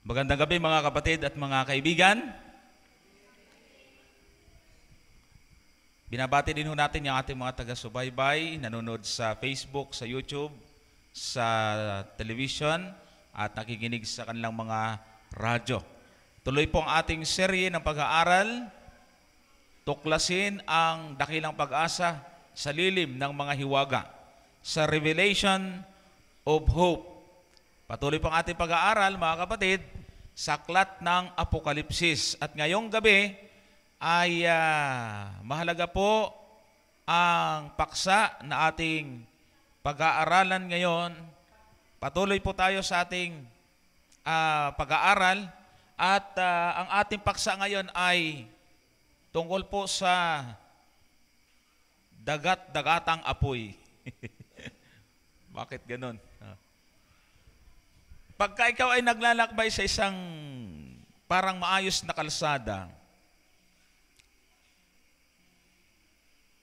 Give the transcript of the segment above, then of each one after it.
Magandang gabi mga kapatid at mga kaibigan. Binabati din ho natin yung ating mga taga-subaybay, nanonood sa Facebook, sa YouTube, sa television at nakikinig sa kanilang mga radyo. Tuloy po ang ating serye ng pag-aaral, tuklasin ang dakilang pag-asa sa lilim ng mga hiwaga, sa Revelation of Hope. Patuloy po ang ating pag-aaral, mga kapatid, sa aklat ng Apokalipsis. At ngayong gabi ay mahalaga po ang paksa na ating pag-aaralan ngayon. Patuloy po tayo sa ating pag-aaral at ang ating paksa ngayon ay tungkol po sa dagat-dagatang apoy. Bakit ganun? Pagka ikaw ay naglalakbay sa isang parang maayos na kalsada,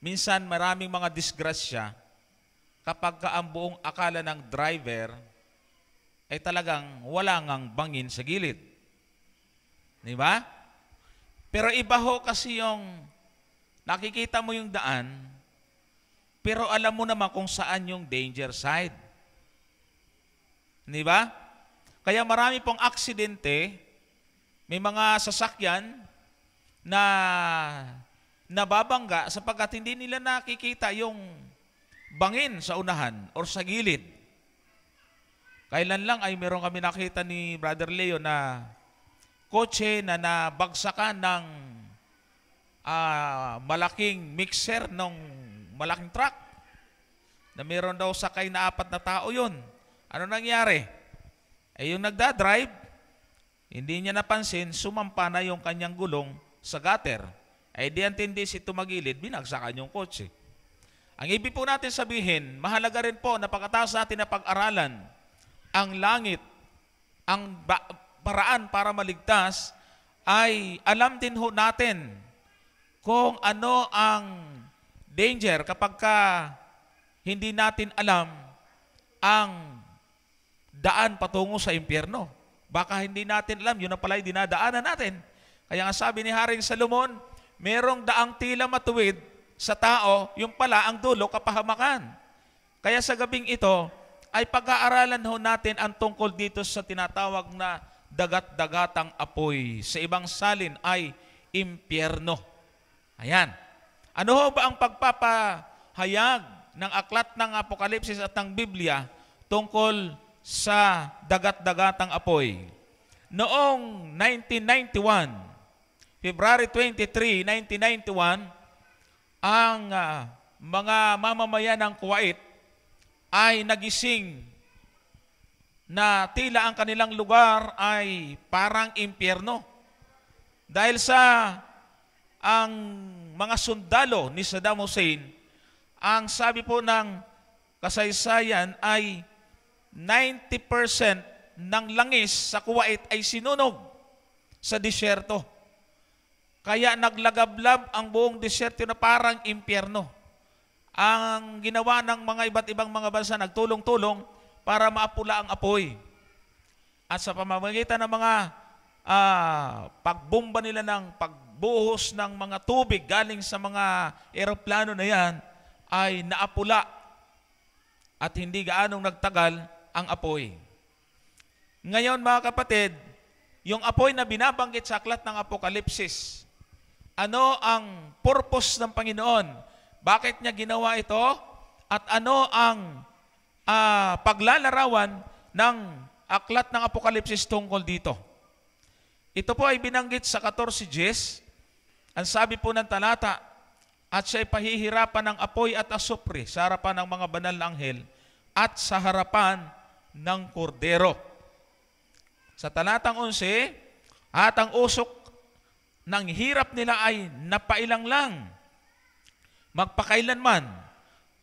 minsan maraming mga disgrasya kapag ang buong akala ng driver ay talagang wala ngang bangin sa gilid. Di ba? Pero iba ho kasi yung nakikita mo yung daan, pero alam mo naman kung saan yung danger side. Di ba? Kaya marami pong aksidente, may mga sasakyan na nababangga sapagkat hindi nila nakikita yung bangin sa unahan or sa gilid. Kailan lang ay meron kami nakita ni Brother Leo na kotse na nabagsakan ng malaking mixer ng malaking truck na meron daw sakay na 4 na tao yun. Ano nangyari? Yung nagdadrive, hindi niya napansin, sumampa na yung kanyang gulong sa gutter. Di antindi si tumagilid, binagsakan yung kotse. Ang ibig po natin sabihin, mahalaga rin po na pagkatapos natin na pag-aralan ang langit, ang paraan para maligtas, ay alam din ho natin kung ano ang danger kapag hindi natin alam ang daan patungo sa impyerno. Baka hindi natin alam, yun na pala yung dinadaanan natin. Kaya nga sabi ni Haring Salomon, merong daang tila matuwid sa tao, yung pala ang dulo kapahamakan. Kaya sa gabing ito, ay pag-aaralan ho natin ang tungkol dito sa tinatawag na dagat-dagatang apoy. Sa ibang salin ay impyerno. Ayan. Ano ho ba ang pagpapahayag ng aklat ng Apokalipsis at ng Biblia tungkol sa dagat-dagatang apoy? Noong 1991, February 23, 1991, ang mga mamamayan ng Kuwait ay nagising na tila ang kanilang lugar ay parang impyerno. Dahil sa ang mga sundalo ni Saddam Hussein, ang sabi po ng kasaysayan ay 90% ng langis sa Kuwait ay sinunog sa disyerto. Kaya naglagablab ang buong disyerto na parang impyerno. Ang ginawa ng mga iba't ibang mga bansa, nagtulong-tulong para maapula ang apoy. At sa pamamagitan ng mga pagbomba nila ng pagbuhos ng mga tubig galing sa mga eroplano na yan, ay naapula at hindi gaanong nagtagal ang apoy. Ngayon mga kapatid, yung apoy na binabanggit sa aklat ng Apokalipsis, ano ang purpose ng Panginoon? Bakit niya ginawa ito? At ano ang paglalarawan ng aklat ng Apokalipsis tungkol dito? Ito po ay binanggit sa 14:10. Ang sabi po ng talata, at siya'y pahihirapan ng apoy at asupre sa harapan ng mga banal na anghel at sa harapan ng kordero. Sa talatang 11, at ang usok ng hirap nila ay napailang lang, magpakailanman,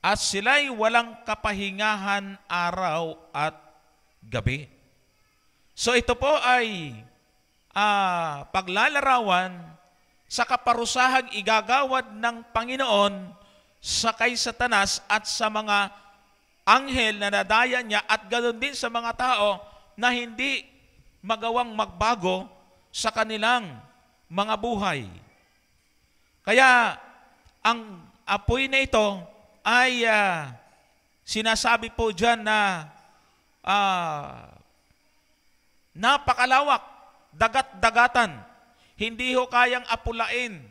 at sila'y walang kapahingahan araw at gabi. So ito po ay paglalarawan sa kaparusahang igagawad ng Panginoon sa kay Satanas at sa mga anghel na nadaya niya, at ganoon din sa mga tao na hindi magawang magbago sa kanilang mga buhay. Kaya ang apoy na ito ay sinasabi po dyan na napakalawak, dagat-dagatan. Hindi ho kayang apulain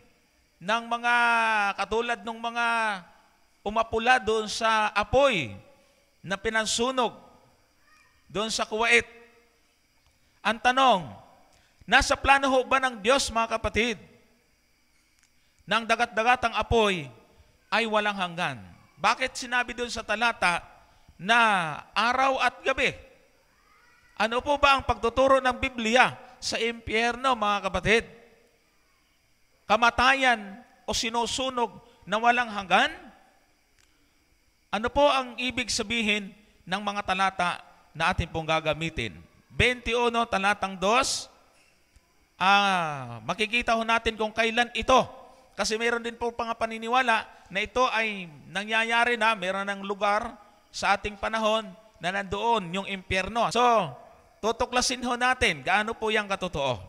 ng mga katulad ng mga umapula doon sa apoy na pinansunog doon sa Kuwait. Ang tanong, nasa plano ho ba ng Diyos, mga kapatid, ng dagat-dagatang apoy ay walang hanggan? Bakit sinabi doon sa talata na araw at gabi? Ano po ba ang pagtuturo ng Biblia sa impyerno, mga kapatid? Kamatayan o sinusunog na walang hanggan? Ano po ang ibig sabihin ng mga talata na atin pong gagamitin? 21, talatang 2, makikita ho natin kung kailan ito. Kasi mayroon din po mga paniniwala na ito ay nangyayari na, mayroon ng lugar sa ating panahon na nandoon yung impyerno. So, tutuklasin ho natin gaano po yung katotoo.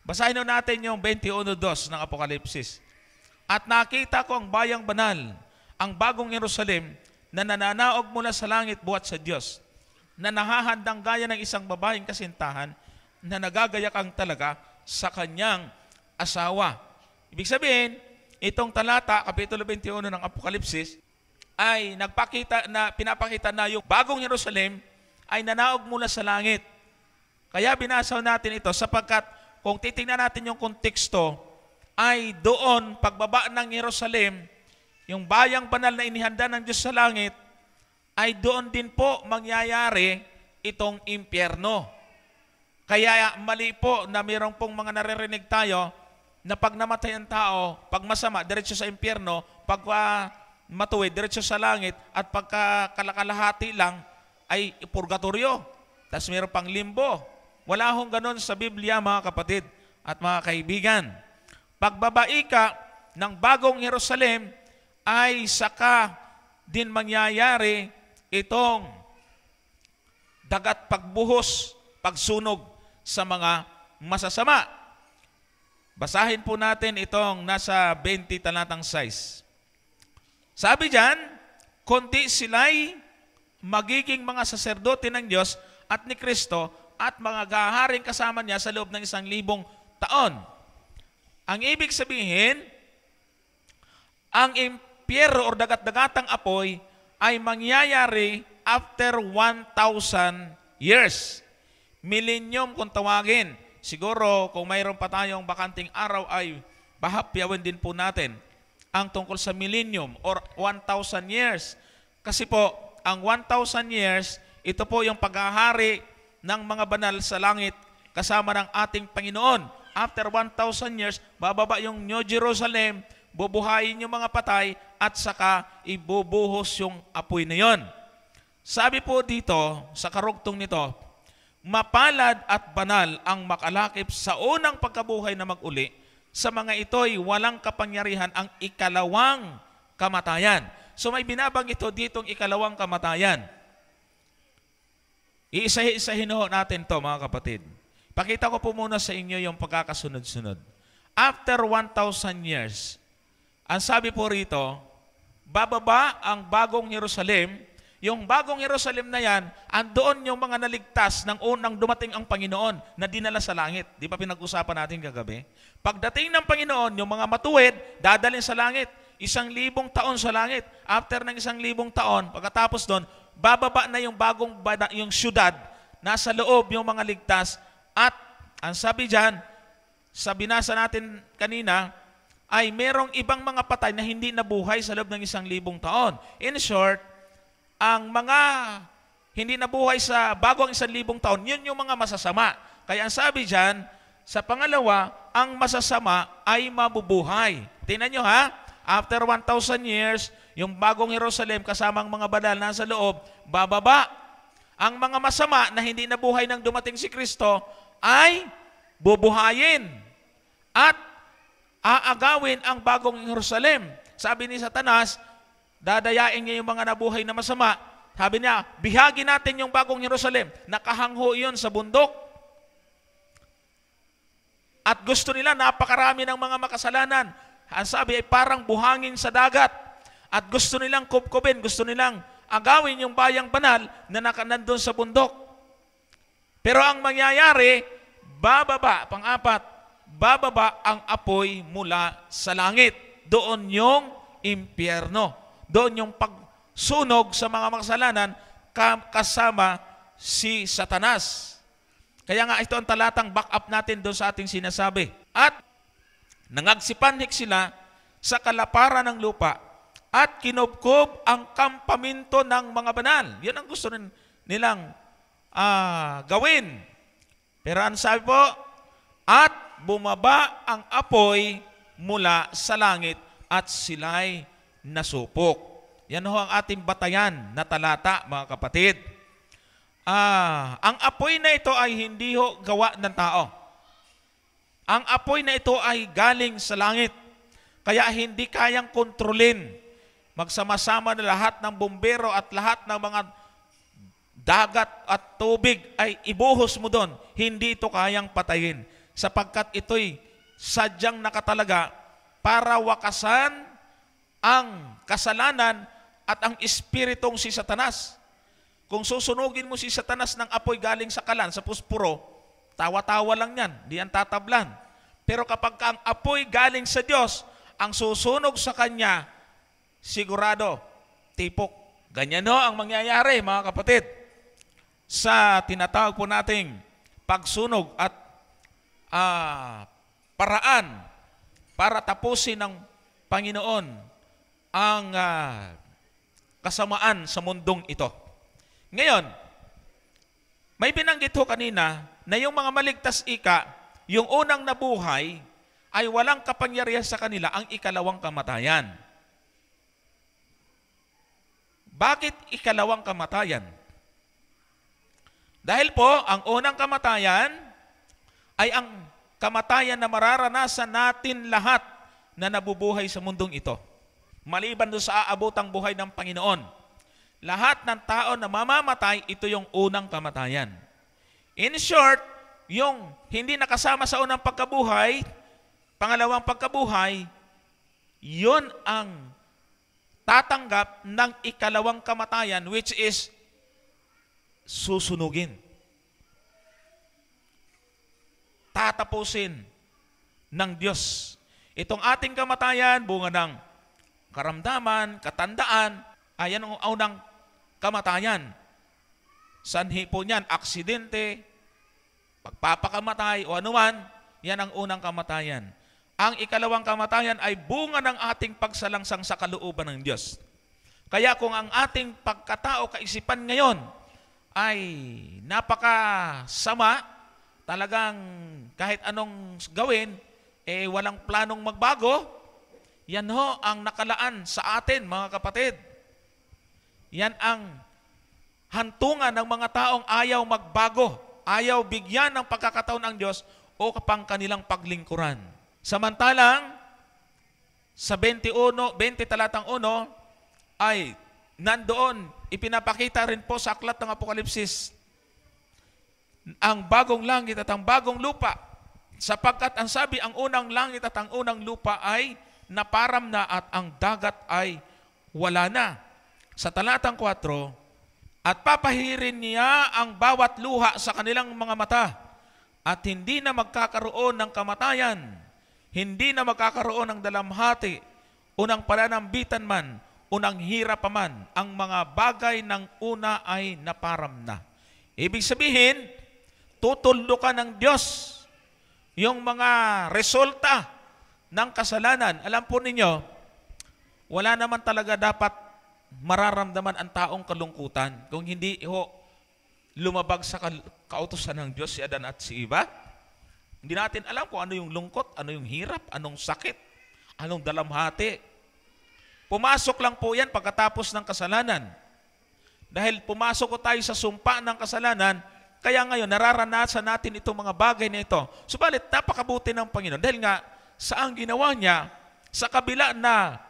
Basahin ho natin yung 21:2 ng Apokalipsis. At nakita ko ang bayang banal, ang bagong Jerusalem, na nananaog mula sa langit buhat sa Diyos, na nahahandang gaya ng isang babaeng kasintahan na nagagayakang talaga sa kanyang asawa. Ibig sabihin, itong talata, Kapitulo 21 ng Apokalipsis, ay pinapakita na yung bagong Jerusalem ay nanaog mula sa langit. Kaya binasaw natin ito sapagkat kung titingnan natin yung konteksto, ay doon, pagbaba ng Jerusalem, yung bayang banal na inihanda ng Diyos sa langit, ay doon din po mangyayari itong impyerno. Kaya mali po na mayroong pong mga naririnig tayo na pag namatay ang tao, pag masama, diretso sa impyerno, pag matuwid, diretso sa langit, at pagka kalakalahati lang, ay purgatorio. Tapos mayroon pang limbo. Wala hong ganun sa Biblia, mga kapatid at mga kaibigan. Pagbabaika ng bagong Jerusalem ay saka din mangyayari itong dagat pagbuhos, pagsunog sa mga masasama. Basahin po natin itong nasa 20 talatang 6. Sabi diyan, kundi sila'y magiging mga saserdote ng Diyos at ni Kristo at mga gaharing kasama niya sa loob ng 1,000 taon. Ang ibig sabihin, ang impyerno o dagat-dagatang apoy ay mangyayari after 1,000 years. Millennium kung tawagin. Siguro kung mayroon pa tayong bakanting araw ay bahapyawin din po natin ang tungkol sa millennium or 1,000 years. Kasi po, ang 1,000 years, ito po yung paghahari ng mga banal sa langit kasama ng ating Panginoon. After 1,000 years, bababa yung New Jerusalem, bubuhayin yung mga patay, at saka ibubuhos yung apoy na yon. Sabi po dito, sa karugtong nito, mapalad at banal ang makalakip sa unang pagkabuhay na mag-uli. Sa mga ito'y walang kapangyarihan ang ikalawang kamatayan. So may binabanggit ito ditong ikalawang kamatayan. Iisa-isahin ho natin to, mga kapatid. Pakita ko po muna sa inyo yung pagkakasunod-sunod. After 1,000 years, ang sabi po rito, bababa ang bagong Jerusalem. Yung bagong Jerusalem na yan, andoon yung mga naligtas ng unang dumating ang Panginoon na dinala sa langit. Di ba pinag-usapan natin kagabi? Pagdating ng Panginoon, yung mga matuwid, dadalhin sa langit. 1,000 taon sa langit. After ng 1,000 taon, pagkatapos doon, bababa na yung yung syudad, nasa loob yung mga ligtas. At ang sabi dyan, sa binasa natin kanina, ay merong ibang mga patay na hindi nabuhay sa loob ng 1,000 taon. In short, ang mga hindi nabuhay sa bagong 1,000 taon, yun yung mga masasama. Kaya ang sabi dyan, sa pangalawa, ang masasama ay mabubuhay. Tingnan nyo ha, after 1,000 years, yung bagong Jerusalem kasamang mga banal nasa loob, bababa. Ang mga masama na hindi nabuhay nang dumating si Kristo ay bubuhayin at aagawin ang bagong Jerusalem. Sabi ni Satanas, dadayain niya yung mga nabuhay na masama. Sabi niya, bihagi natin yung bagong Jerusalem. Nakahangho yun sa bundok. At gusto nila napakarami ng mga makasalanan. Ang sabi ay parang buhangin sa dagat. At gusto nilang kubkubin, gusto nilang agawin yung bayang banal na nandun sa bundok. Pero ang mangyayari, pang-apat, bababa ang apoy mula sa langit. Doon yung impyerno. Doon yung pagsunog sa mga makasalanan kasama si Satanas. Kaya nga ito ang talatang back up natin doon sa ating sinasabi. At nangagsipanhik sila sa kalaparan ng lupa at kinubkob ang kampaminto ng mga banal. Yan ang gusto nilang gawin. Pero ang sabi po, at bumaba ang apoy mula sa langit at sila'y nasupok. Yan ho ang ating batayan na talata, mga kapatid. Ang apoy na ito ay hindi ho gawa ng tao. Ang apoy na ito ay galing sa langit. Kaya hindi kayang kontrolin. Magsama-sama na lahat ng bumbero at lahat ng mga dagat at tubig ay ibuhos mo doon. Hindi ito kayang patayin. Sapagkat ito'y sadyang nakatalaga para wakasan ang kasalanan at ang espiritong si Satanas. Kung susunugin mo si Satanas ng apoy galing sa kalan, sa puspuro, tawa-tawa lang yan, di yan tatablan. Pero kapag ang apoy galing sa Diyos, ang susunog sa Kanya, sigurado, tipok. Ganyan ho ang mangyayari, mga kapatid, sa tinatawag po nating pagsunog at paraan para tapusin ng Panginoon ang kasamaan sa mundong ito. Ngayon, may binanggit ho kanina na yung mga maligtas ika, yung unang nabuhay, ay walang kapangyarihan sa kanila ang ikalawang kamatayan. Bakit ikalawang kamatayan? Dahil po, ang unang kamatayan ay ang kamatayan na mararanasan natin lahat na nabubuhay sa mundong ito. Maliban doon sa aabotang buhay ng Panginoon. Lahat ng tao na mamamatay, ito yung unang kamatayan. In short, yung hindi nakasama sa unang pagkabuhay, pangalawang pagkabuhay, yun ang tatanggap ng ikalawang kamatayan, which is susunugin. Tatapusin ng Diyos. Itong ating kamatayan, bunga ng karamdaman, katandaan, ayan ang unang kamatayan. Sanhi po niyan, aksidente, pagpapakamatay o anuman, yan ang unang kamatayan. Ang ikalawang kamatayan ay bunga ng ating pagsalangsang sa kalooban ng Diyos. Kaya kung ang ating pagkatao, kaisipan ngayon ay napakasama, talagang kahit anong gawin, walang planong magbago, yan ho ang nakalaan sa atin, mga kapatid. Yan ang hantungan ng mga taong ayaw magbago, ayaw bigyan ng pagkakataon ang Diyos o kapang kanilang paglingkuran. Samantalang, sa 20 talatang 1, ay nandoon, ipinapakita rin po sa aklat ng Apokalipsis, ang bagong langit at ang bagong lupa. Sapagkat ang sabi, ang unang langit at ang unang lupa ay naparam na at ang dagat ay wala na. Sa talatang 4, at papahirin niya ang bawat luha sa kanilang mga mata at hindi na magkakaroon ng kamatayan, hindi na magkakaroon ng dalamhati, unang pananambitan man, unang hirap pa man, ang mga bagay ng una ay naparam na. Ibig sabihin, tutuldukan ng Diyos yung mga resulta ng kasalanan. Alam po ninyo, wala naman talaga dapat mararamdaman ang taong kalungkutan kung hindi lumabag sa kautusan ng Diyos si Adan at si Eva. Hindi natin alam kung ano yung lungkot, ano yung hirap, anong sakit, anong dalamhati. Pumasok lang po yan pagkatapos ng kasalanan. Dahil pumasok ko tayo sa sumpa ng kasalanan, kaya ngayon nararanasan natin itong mga bagay na ito. Subalit napakabuti ng Panginoon dahil nga sa ang ginawa niya, sa kabila na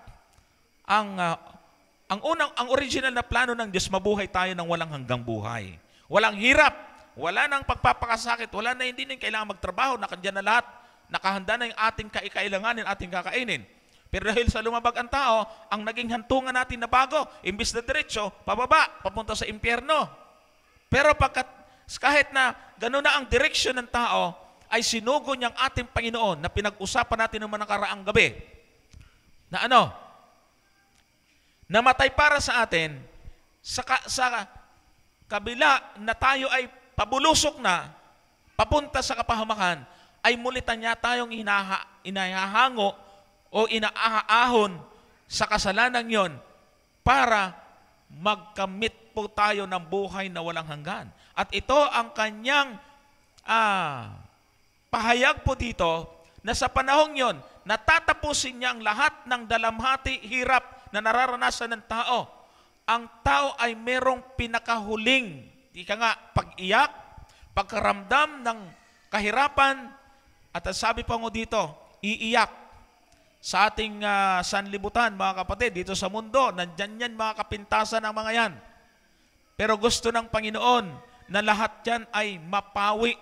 ang original na plano ng Diyos, mabuhay tayo ng walang hanggang buhay. Walang hirap, wala nang pagpapakasakit, wala na hindi na kailangan magtrabaho, nakandyan na lahat nakahanda na yung ating kailanganin, ating kakainin. Pero dahil sa lumabag ang tao, ang naging hantungan natin na bago, imbis na diretso, pababa, papunta sa impyerno. Pero kahit na gano'n na ang direksyon ng tao, ay sinugo niyang ating Panginoon na pinag-usapan natin naman nakaraang gabi. Na namatay para sa atin, sa kabila na tayo ay pabulusok na, papunta sa kapahamakan, ay mulitan niya tayong inahahango o inaahon sa kasalanan yon para magkamit po tayo ng buhay na walang hanggan. At ito ang kanyang pahayag po dito na sa panahong yon, natatapusin niya ang lahat ng dalamhati, hirap na nararanasan ng tao. Ang tao ay merong pinakahuling, pag-iyak, pagkaramdam ng kahirapan, at sabi pa mo dito, iiyak. Sa ating sanlibutan, mga kapatid, dito sa mundo, nandyan yan mga kapintasan ng mga yan. Pero gusto ng Panginoon na lahat yan ay mapawi.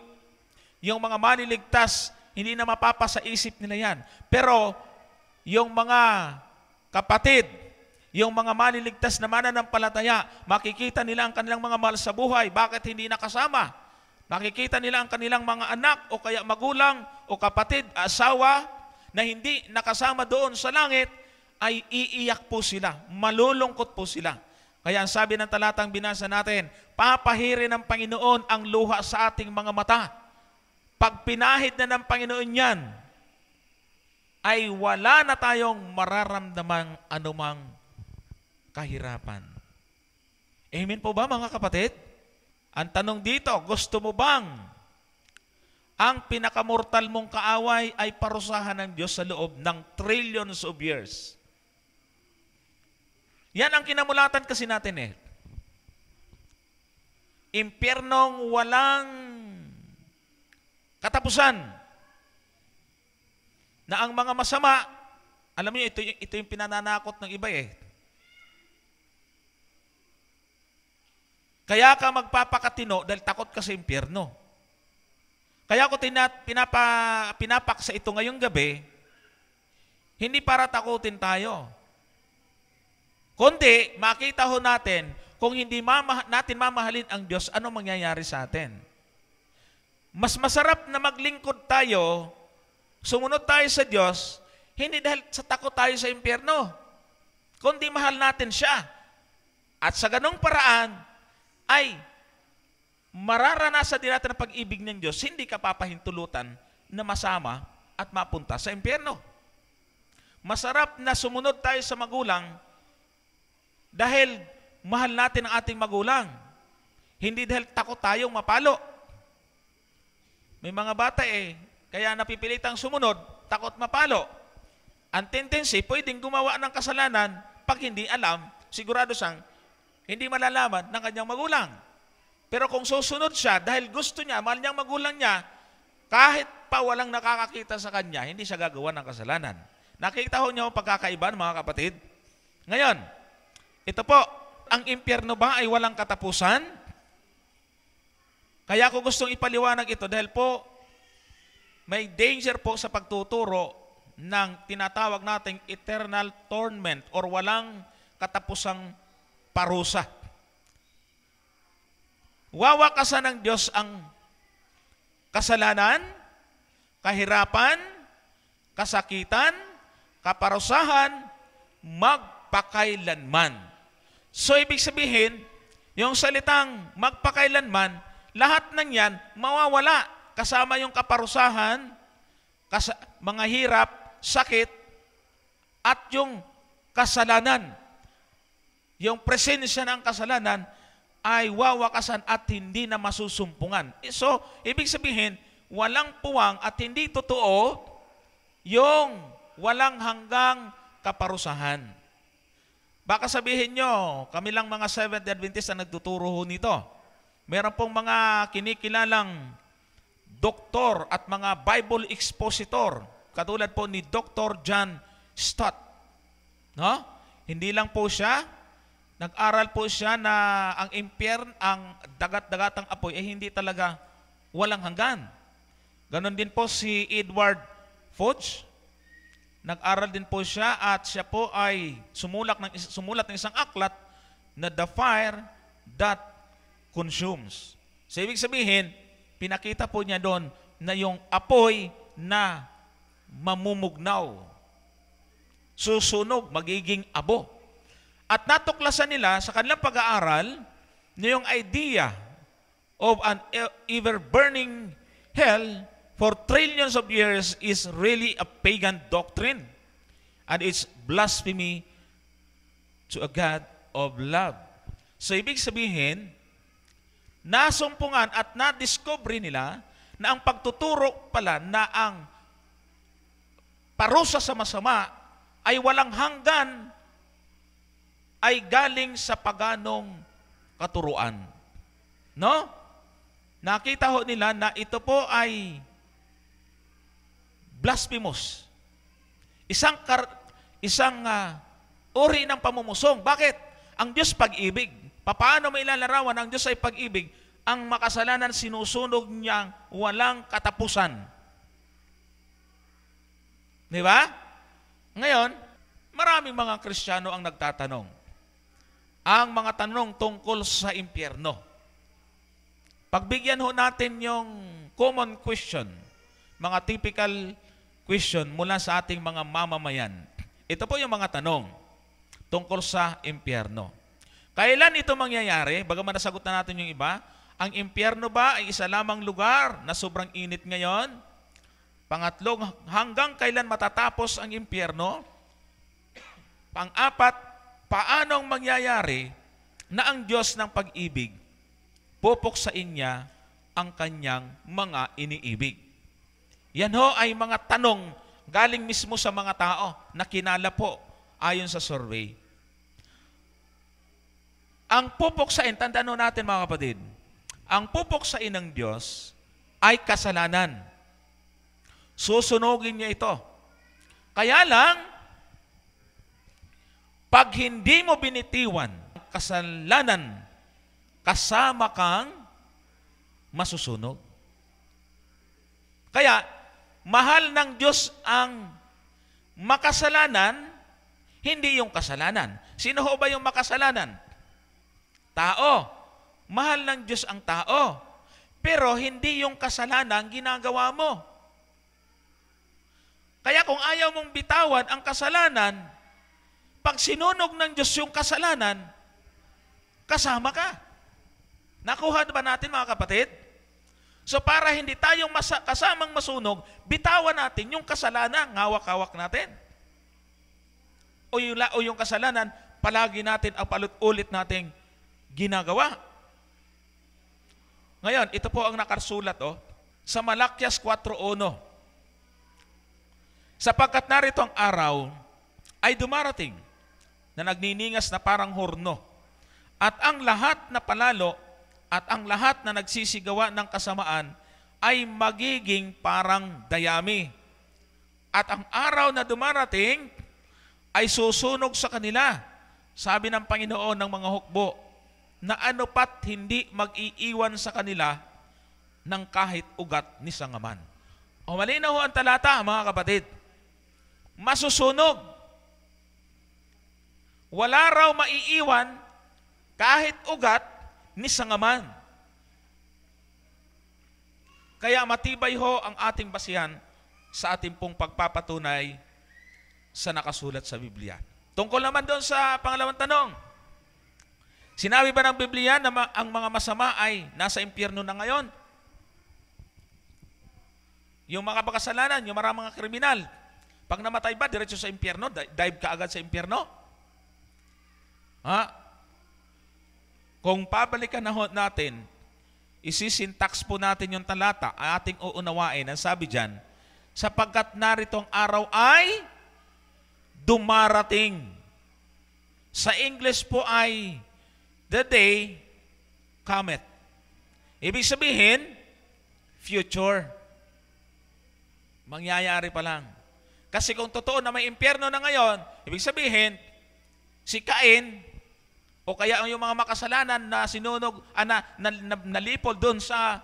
Yung mga maniligtas, hindi na mapapa sa isip nila yan. Pero yung mga kapatid, yung mga maniligtas na mananampalataya, makikita nila ang kanilang mga mahal sa buhay. Bakit hindi nakasama? Makikita nila ang kanilang mga anak o kaya magulang o kapatid, asawa, na hindi nakasama doon sa langit, ay iiyak po sila, malulungkot po sila. Kaya ang sabi ng talatang binasa natin, papahirin ng Panginoon ang luha sa ating mga mata. Pag pinahid na ng Panginoon yan, ay wala na tayong mararamdamang anumang kahirapan. Amen po ba mga kapatid? Ang tanong dito, gusto mo bang ang pinakamortal mong kaaway ay parusahan ng Diyos sa loob ng trillions of years? Yan ang kinamulatan kasi natin Impyernong walang katapusan. Na ang mga masama, alam niyo, ito yung pinananakot ng iba Kaya ka magpapakatino dahil takot ka sa impyerno. Kaya ako pinapaksa ito ngayong gabi, hindi para takutin tayo. Kundi, makita ho natin, kung hindi natin mamahalin ang Diyos, ano mangyayari sa atin? Mas masarap na maglingkod tayo, sumunod tayo sa Diyos, hindi dahil sa takot tayo sa impyerno, kundi mahal natin siya. At sa ganong paraan, ay mararanasan din natin ang pag-ibig ng Diyos, hindi ka papahintulutan na masama at mapunta sa impyerno. Masarap na sumunod tayo sa magulang dahil mahal natin ang ating magulang. Hindi dahil takot tayong mapalo. May mga bata kaya napipilitang sumunod, takot mapalo. Ang tendency, pwedeng gumawa ng kasalanan pag hindi alam, sigurado siyang hindi malalaman ng kanyang magulang. Pero kung susunod siya, dahil gusto niya, mahal niyang magulang niya, kahit pa walang nakakakita sa kanya, hindi siya gagawa ng kasalanan. Nakita ho niyo ang pagkakaiba, mga kapatid? Ngayon, ito po, ang impyerno ba ay walang katapusan? Kaya ko gustong ipaliwanag ito dahil po, may danger po sa pagtuturo ng tinatawag nating eternal torment or walang katapusang parusa. Wawakasan ng Diyos ang kasalanan, kahirapan, kasakitan, kaparusahan, magpakailanman. So, ibig sabihin, yung salitang magpakailanman, lahat ng yan mawawala. Kasama yung kaparusahan, mga hirap, sakit, at yung kasalanan. Yung presensya ng kasalanan ay wawakasan at hindi na masusumpungan. So, ibig sabihin, walang puwang at hindi totoo yung walang hanggang kaparusahan. Baka sabihin nyo, kami lang mga Seventh-day Adventist ang nagtuturo nito. Meron pong mga kinikilalang doktor at mga Bible expositor, katulad po ni Dr. John Stott. No? Hindi lang po siya, nag-aral po siya na ang ang dagat-dagatang apoy ay hindi talaga walang hanggan. Ganon din po si Edward Fudge. Nag-aral din po siya at siya po ay sumulat ng isang aklat na The Fire That Consumes. So, ibig sabihin, pinakita po niya doon na yung apoy na mamumugnaw, susunog, magiging abo. At natuklasan nila sa kanilang pag-aaral na yung idea of an ever-burning hell for trillions of years is really a pagan doctrine. And it's blasphemy to a God of love. So, ibig sabihin, nasumpungan at na-discover nila na ang pagtuturo pala na ang parusa sa masama ay walang hanggan, ay galing sa paganong katuruan. No? Nakita ho nila na ito po ay blasphemous. Isang uri ng pamumusong. Bakit? Ang Diyos pag-ibig. Paano may ilalarawan ang Diyos ay pag-ibig? Ang makasalanan sinusunog niyang walang katapusan. Di ba? Ngayon, maraming mga Kristiyano ang nagtatanong. Ang mga tanong tungkol sa impyerno. Pagbigyan ho natin yung common question, mga typical question mula sa ating mga mamamayan. Ito po yung mga tanong tungkol sa impyerno. Kailan ito mangyayari? Bagaman nasagot na natin yung iba, ang impyerno ba ay isa lamang lugar na sobrang init ngayon? Pangatlo, hanggang kailan matatapos ang impyerno? Pang-apat, paanong mangyayari na ang Diyos ng pag-ibig pupuksain niya ang kanyang mga iniibig? Yan ho ay mga tanong galing mismo sa mga tao na kinala po ayon sa survey. Ang pupuksain, tandaan ho natin mga kapatid, ang pupuksain ng Diyos ay kasalanan. Susunugin niya ito. Kaya lang, pag hindi mo binitiwan ang kasalanan, kasama kang masusunog. Kaya, mahal ng Diyos ang makasalanan, hindi yung kasalanan. Sino ho ba yung makasalanan? Tao. Mahal ng Diyos ang tao. Pero hindi yung kasalanan ginagawa mo. Kaya kung ayaw mong bitawan ang kasalanan, pag sinunog ng Diyos yung kasalanan, kasama ka. Nakuha ba natin mga kapatid? So para hindi tayong kasamang masunog, bitawan natin yung kasalanan, ngawak-hawak natin. O yung kasalanan, palagi natin ang palit-ulit nating ginagawa. Ngayon, ito po ang nakarsulat sa Malakias 4:1. Sapagkat narito ang araw ay dumarating na nagniningas na parang horno, at ang lahat na palalo at ang lahat na nagsisigawa ng kasamaan ay magiging parang dayami. At ang araw na dumarating ay susunog sa kanila, sabi ng Panginoon ng mga hukbo, na ano pat hindi mag-iiwan sa kanila ng kahit ugat ni sangaman. O malinaw ho ang talata, mga kapatid. Masusunog. Wala raw maiiwan kahit ugat ni sangaman. Kaya matibay ho ang ating basihan sa ating pong pagpapatunay sa nakasulat sa Biblia. Tungkol naman doon sa pangalawang tanong, sinabi ba ng Biblia na ang mga masama ay nasa impyerno na ngayon? Yung mga pakasalanan, yung maraming mga kriminal, pag namatay ba, diretso sa impyerno? Dive ka agad sa impyerno? Ha? Kung pabalikan na natin, isisintax po natin yung talata, ating uunawain. Ang sabi dyan, sapagkat naritong araw ay dumarating. Sa English po ay the day cometh. Ibig sabihin, future. Mangyayari pa lang. Kasi kung totoo na may impyerno na ngayon, ibig sabihin, si Cain, o kaya yung mga makasalanan na sinunog, nalipol doon sa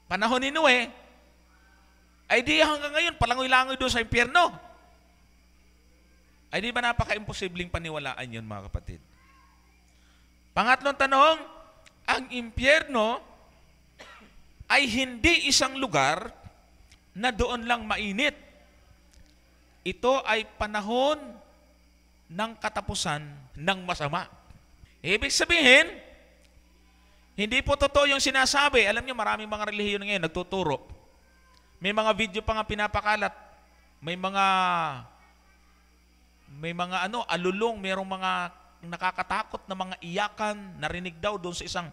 panahon ni Noe, Ay di hanggang ngayon, palangoy-langoy doon sa impyerno. Ay di ba napaka-imposibleng paniwalaan yun, mga kapatid? Pangatlong tanong, ang impyerno ay hindi isang lugar na doon lang mainit. Ito ay panahon ng katapusan ng masama. Ibig sabihin, hindi po totoo yung sinasabi. Alam niyo, maraming mga relihiyon ngayon nagtuturo. May mga video pa nga pinapakalat. May mga alulong, mayroong mga nakakatakot na mga iyakan, narinig daw doon sa isang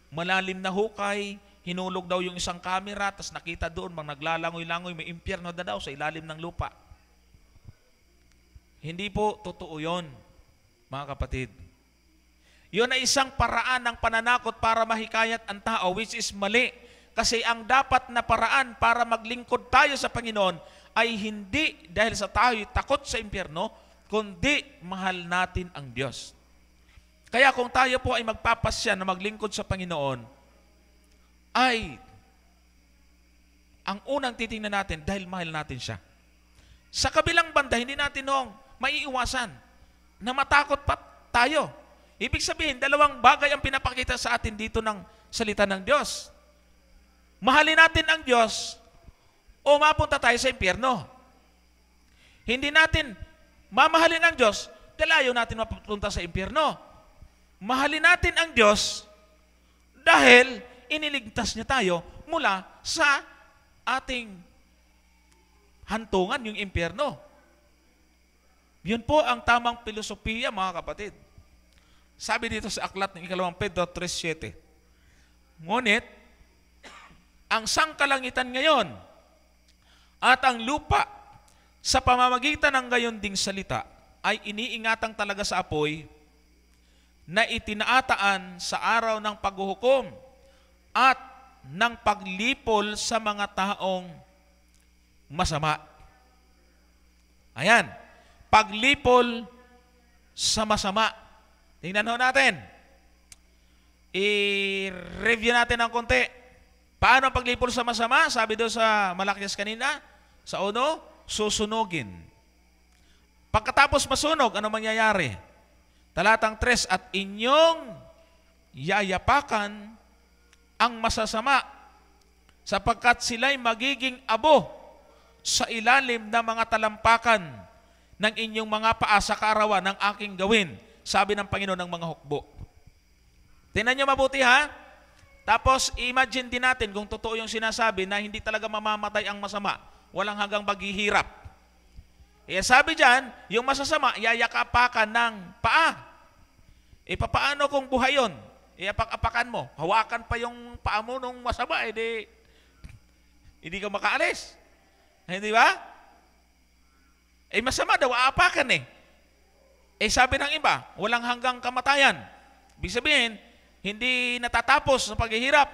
malalim na hukay, hinulog daw yung isang camera, tas nakita doon, mga naglalangoy-langoy, may impyerno na daw sa ilalim ng lupa. Hindi po totoo yun, mga kapatid. Yun ay isang paraan ng pananakot para mahikayat ang tao, which is mali. Kasi ang dapat na paraan para maglingkod tayo sa Panginoon ay hindi dahil sa tayo takot sa impyerno, kundi mahal natin ang Diyos. Kaya kung tayo po ay magpapasya na maglingkod sa Panginoon, ay ang unang titingnan natin dahil mahal natin siya. Sa kabilang banda, hindi natin maiiwasan na matakot pa tayo. Ibig sabihin, dalawang bagay ang pinapakita sa atin dito ng salita ng Diyos. Mahalin natin ang Diyos o mapunta tayo sa impyerno. Hindi natin mamahalin ang Diyos dahil ayaw natin mapunta sa impyerno. Mahalin natin ang Diyos dahil iniligtas niya tayo mula sa ating hantungan, yung impyerno. Yun po ang tamang filosofiya, mga kapatid. Sabi dito sa aklat ng 2 Pedro 3:7, ngunit, ang sangkalangitan ngayon at ang lupa sa pamamagitan ng gayon ding salita ay iniingatang talaga sa apoy na itinaataan sa araw ng paghuhukom at ng paglipol sa mga taong masama. Ayan, paglipol sa masama. Tingnan ho natin. I-review natin ng konti. Paano ang paglipol sa masama? Sabi doon sa Malakias kanina, sa 1, susunugin. Pagkatapos masunog, ano mangyayari? Talatang 3, at inyong yayapakan ang masasama sapagkat sila'y magiging abo sa ilalim ng mga talampakan ng inyong mga paa sa kaarawan ng aking gawin, sabi ng Panginoon ng mga hukbo. Tingnan nyo mabuti, ha? Tapos, imagine din natin kung totoo yung sinasabi na hindi talaga mamamatay ang masama, walang hanggang paghihirap. Sabi dyan, yung masasama, yayakapakan ng paa. Papaano kung buhay yun? Apak-apakan mo, hawakan pa yung paa mo nung masama, hindi ka makaalis. Hindi ba? Masama daw, aapakan sabi ng iba, walang hanggang kamatayan. Ibig sabihin, hindi natatapos sa paghihirap.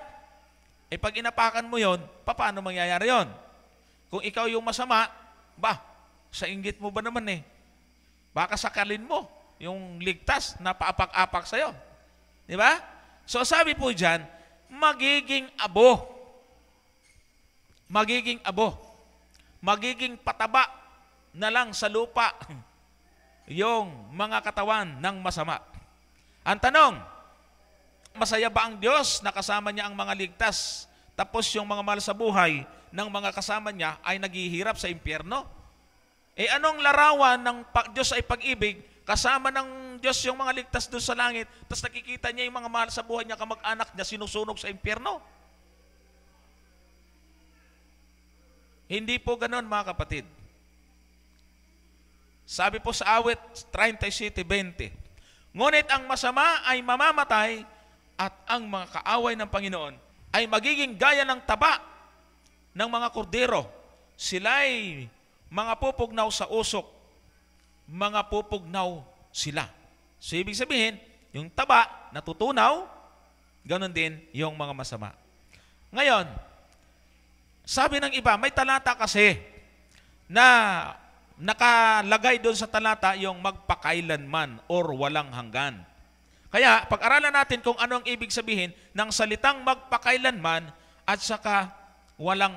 Pag inapakan mo yon, paano mangyayari yon? Kung ikaw yung masama, sa inggit mo ba naman baka sakalin mo yung ligtas na paapak-apak sa'yo. Di ba? So sabi po dyan, magiging abo. Magiging abo. Magiging pataba na lang sa lupa yung mga katawan ng masama. Ang tanong, masaya ba ang Diyos na kasama niya ang mga ligtas, tapos yung mga mahal sa buhay ng mga kasama niya ay naghihirap sa impyerno? Anong larawan ng Diyos ay pag-ibig, kasama ng Diyos yung mga ligtas doon sa langit, tapos nakikita niya yung mga mahal sa buhay niya, kamag-anak niya, sinusunog sa impyerno? Hindi po ganon, mga kapatid. Sabi po sa awit 37:20, ngunit ang masama ay mamamatay at ang mga kaaway ng Panginoon ay magiging gaya ng taba ng mga kordero. Sila'y mga pupugnaw sa usok, mga pupugnaw sila. So ibig sabihin, yung taba natutunaw, ganon din yung mga masama. Ngayon, sabi ng iba, may talata kasi na nakalagay doon sa talata yung magpakailanman or walang hanggan. Kaya, pag-aralan natin kung anong ibig sabihin ng salitang magpakailanman at saka walang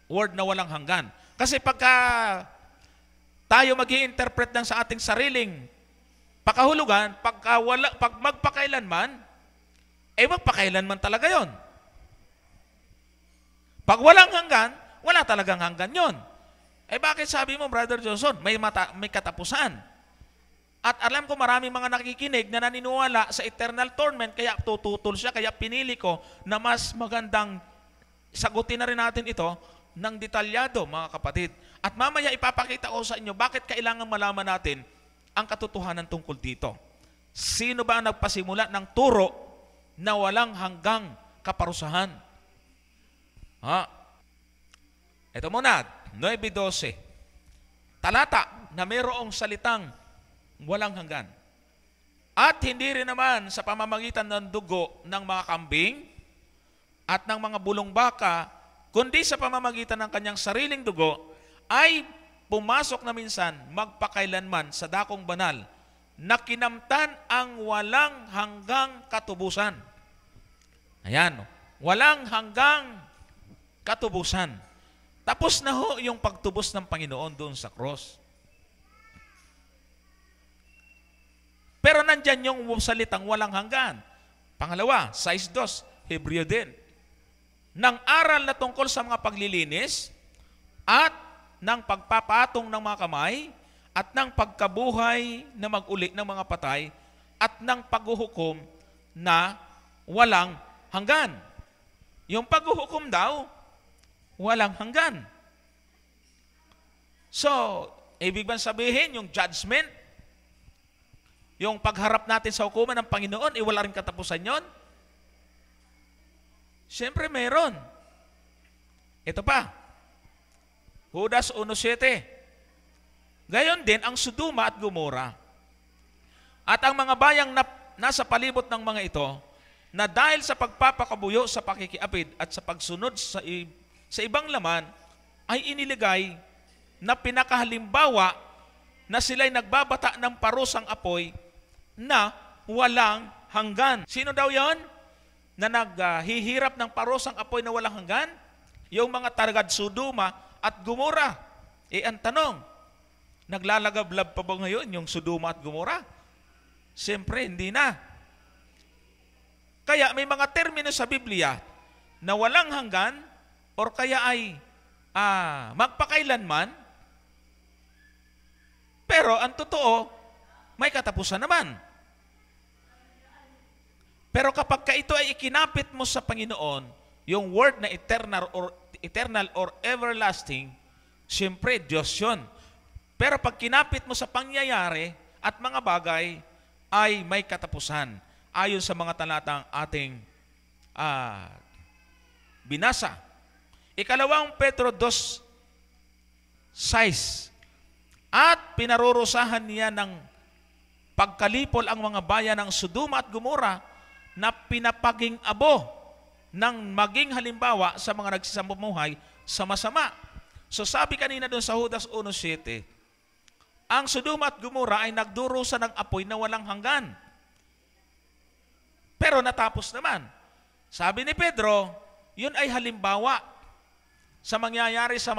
word na walang hanggan. Kasi pagka tayo mag-i-interpret ng sa ating sariling pakahulugan, pag magpakailanman, magpakailanman talaga yon. Pag walang hanggan, wala talagang hanggan yon. Bakit sabi mo, Brother Johnson, may katapusan? At alam ko maraming mga nakikinig na naniniwala sa eternal torment, kaya tututol siya, kaya pinili ko na mas magandang sagutin na rin natin ito ng detalyado, mga kapatid. At mamaya ipapakita ko sa inyo bakit kailangan malaman natin ang katotohanan tungkol dito. Sino ba ang nagpasimula ng turo na walang hanggang kaparusahan? Ito muna, 9:12. Talata na mayroong salitang walang hanggan. At hindi rin naman sa pamamagitan ng dugo ng mga kambing at ng mga bulong baka, kundi sa pamamagitan ng kanyang sariling dugo, ay pumasok na minsan magpakailanman sa dakong banal na kinamtan ang walang hanggang katubusan. Ayan, walang hanggang katubusan. Tapos na ho yung pagtubos ng Panginoon doon sa cross. Pero nandyan yung salitang walang hanggan. Pangalawa, 6:2, Hebreo din. Nang aral na tungkol sa mga paglilinis at ng pagpapatong ng mga kamay at ng pagkabuhay na mag-uli ng mga patay at ng paghuhukom na walang hanggan. Yung paghuhukom daw, walang hanggan. So, ibig bang sabihin, yung judgment, yung pagharap natin sa hukuman ng Panginoon, wala rin katapusan yon? Siyempre meron. Ito pa, Judas 1:7. Gayon din ang Sodoma at Gomora at ang mga bayang nasa palibot ng mga ito, na dahil sa pagpapakabuyo sa pakikiapid at sa pagsunod sa ibang laman, ay iniligay na pinakahalimbawa na sila'y nagbabata ng parusang apoy na walang hanggan. Sino daw yon na naghihirap ng parusang apoy na walang hanggan? Yung mga tagad Sodoma at Gomora. Ang tanong, naglalagablab pa ba ngayon yung Sodoma at Gomora? Siyempre, hindi na. Kaya may mga termino sa Biblia na walang hanggan or kaya ay magpakailanman, pero ang totoo, may katapusan naman. Pero kapag ito ay ikinapit mo sa Panginoon, yung word na eternal or everlasting, siyempre, Diyos yun. Pero pag kinapit mo sa pangyayari at mga bagay, ay may katapusan. Ayon sa mga talatang ating binasa. Ikalawang Pedro 2:6. At pinarurusahan niya ng pagkalipol ang mga bayan ng Sodoma at Gomora na pinapaging abo ng maging halimbawa sa mga nagsisamumuhay sa masama. So sabi kanina doon sa Judas 1:7, ang Sodoma at Gomora ay nagdurusa ng apoy na walang hanggan. Pero natapos naman. Sabi ni Pedro, yun ay halimbawa sa mangyayari sa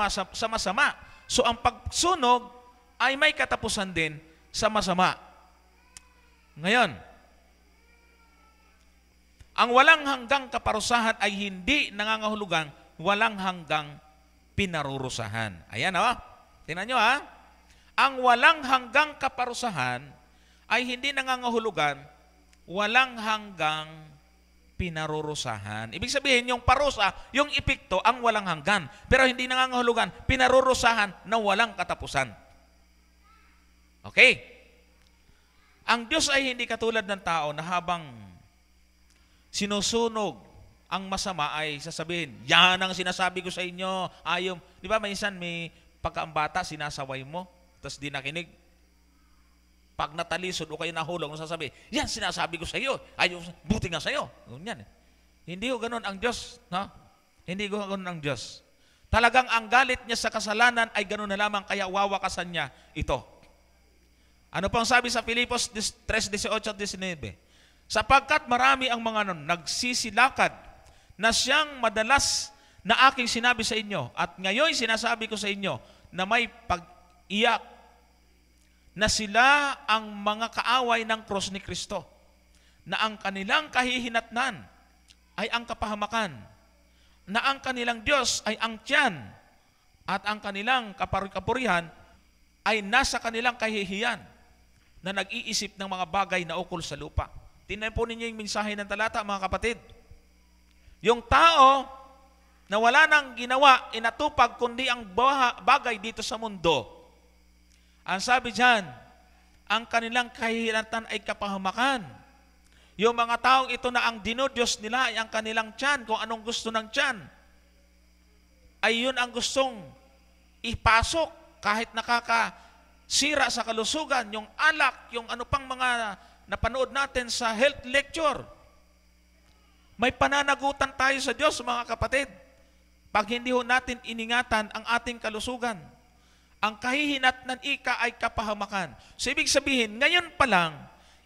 masama. So ang pagsunog ay may katapusan din sa masama. Ngayon, ang walang hanggang kaparusahan ay hindi nangangahulugang walang hanggang pinarurusahan. Ayan tingnan nyo Ang walang hanggang kaparusahan ay hindi nangangahulugan walang hanggang pinarurusahan. Ibig sabihin, yung parusa, yung epekto, ang walang hanggan. Pero hindi nangangahulugan pinarurusahan na walang katapusan. Okay? Ang Diyos ay hindi katulad ng tao na habang sinusunog ang masama ay sasabihin, yan ang sinasabi ko sa inyo. Di ba minsan may pagkaambata, sinasaway mo, tapos di nakinig. Pag natalisod o kayo nahulog, sasabi, yan sinasabi ko sa iyo. Buti nga sa iyo. Ganyan. Hindi ko ganun ang Diyos. Hindi ko ganun ang Diyos. Talagang ang galit niya sa kasalanan ay ganun na lamang, kaya wawakasan niya ito. Ano pang sabi sa Filipos 3:18-19? Sapagkat marami ang mga nagsisilakad na siyang madalas na aking sinabi sa inyo, at ngayon sinasabi ko sa inyo na may pag-iyak na sila ang mga kaaway ng krus ni Kristo, na ang kanilang kahihinatnan ay ang kapahamakan, na ang kanilang Diyos ay ang tiyan, at ang kanilang kapurihan ay nasa kanilang kahihiyan, na nag-iisip ng mga bagay na ukol sa lupa. Tingnan po ninyo yung mensahe ng talata, mga kapatid. Yung tao na wala nang ginawa, inatupag, kundi ang bagay dito sa mundo. Ang sabi diyan, ang kanilang kahihinatan ay kapahamakan. Yung mga taong ito na ang dinodiyos nila ay ang kanilang tiyan, kung anong gusto ng tiyan, ay yun ang gustong ipasok kahit nakakasira sa kalusugan, yung alak, yung ano pang mga napanood natin sa health lecture. May pananagutan tayo sa Diyos, mga kapatid, pag hindi ho natin iningatan ang ating kalusugan. Ang kahihinatnan ika ay kapahamakan. So, ibig sabihin, ngayon pa lang,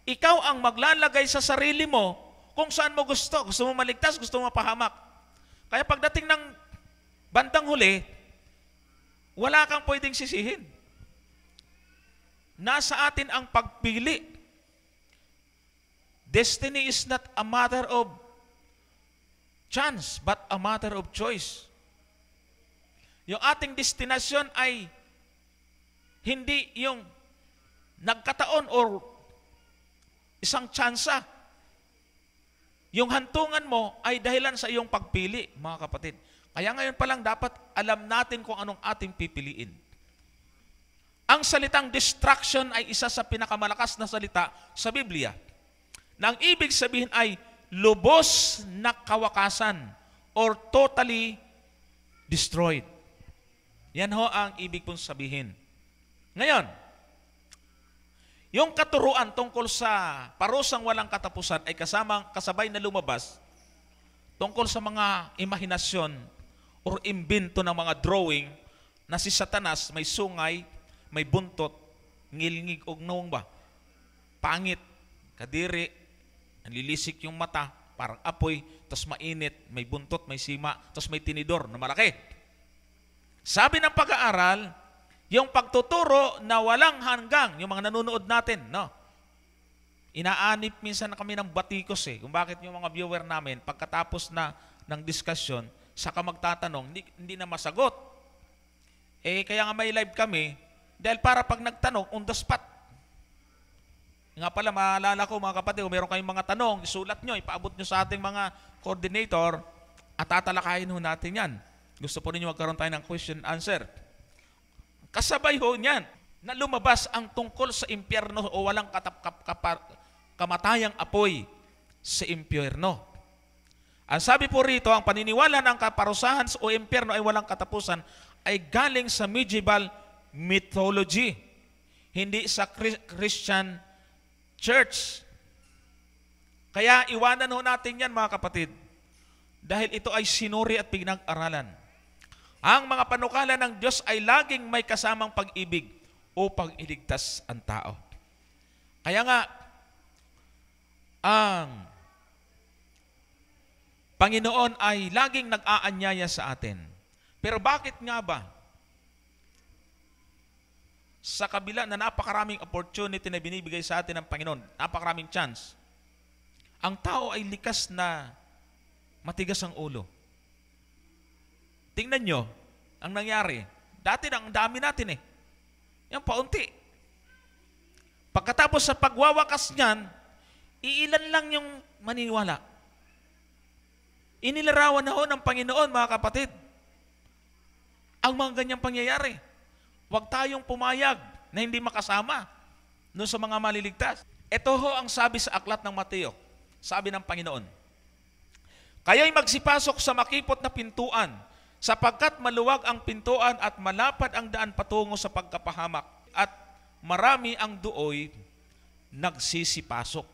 ikaw ang maglalagay sa sarili mo kung saan mo gusto. Gusto mo maligtas, gusto mo mapahamak. Kaya pagdating ng bandang huli, wala kang pwedeng sisihin. Nasa atin ang pagpili. Destiny is not a matter of chance, but a matter of choice. Yung ating destinasyon ay hindi yung nagkataon or isang tsansa. Yung hantungan mo ay dahilan sa iyong pagpili, mga kapatid. Kaya ngayon pa lang dapat alam natin kung anong ating pipiliin. Ang salitang distraction ay isa sa pinakamalakas na salita sa Biblia. Na ang ibig sabihin ay lubos na kawakasan or totally destroyed. Yan ho ang ibig pong sabihin. Ngayon, yung katuruan tungkol sa parusang walang katapusan ay kasabay na lumabas tungkol sa mga imahinasyon or imbento ng mga drawing na si Satanas may sungay, may buntot, ngilngig og naong ba? Pangit, kadiri, nalilisik yung mata, parang apoy, tapos mainit, may buntot, may sima, tapos may tinidor na malaki. Sabi ng pag-aaral, yung pagtuturo na walang hanggang, yung mga nanonood natin, no? Inaanip minsan na kami ng batikos kung bakit yung mga viewer namin, pagkatapos na ng diskusyon, saka magtatanong, hindi na masagot. Kaya nga may live kami, dahil para pag nagtanong, on the spot. Nga pala, maalala ko mga kapatid, kung meron kayong mga tanong, isulat nyo, ipaabot nyo sa ating mga coordinator, at tatalakayin ho natin yan. Gusto po ninyo magkaroon tayo ng question answer. Kasabay ho niyan na lumabas ang tungkol sa impyerno o walang kamatayang apoy sa impyerno. Ang sabi po rito, ang paniniwala ng kaparusahan o impyerno ay walang katapusan ay galing sa medieval mythology, hindi sa Christian Church. Kaya iwanan ho natin yan, mga kapatid, dahil ito ay sinuri at pinag-aralan. Ang mga panukala ng Diyos ay laging may kasamang pag-ibig upang iligtas ang tao. Kaya nga, ang Panginoon ay laging nag-aanyaya sa atin. Pero bakit nga ba? Sa kabila na napakaraming opportunity na binibigay sa atin ng Panginoon, napakaraming chance, ang tao ay likas na matigas ang ulo. Tingnan nyo, ang nangyari. Dati ang dami natin Yan paunti. Pagkatapos sa pagwawakas niyan, iilan lang yung maniniwala. Inilarawan na ho ng Panginoon, mga kapatid, ang mga ganyang pangyayari. Huwag tayong pumayag na hindi makasama doon sa mga maliligtas. Ito ho ang sabi sa aklat ng Mateo. Sabi ng Panginoon, kaya'y magsipasok sa makipot na pintuan, sapagkat maluwag ang pintuan at malapad ang daan patungo sa pagkapahamak, at marami ang duoy nagsisipasok.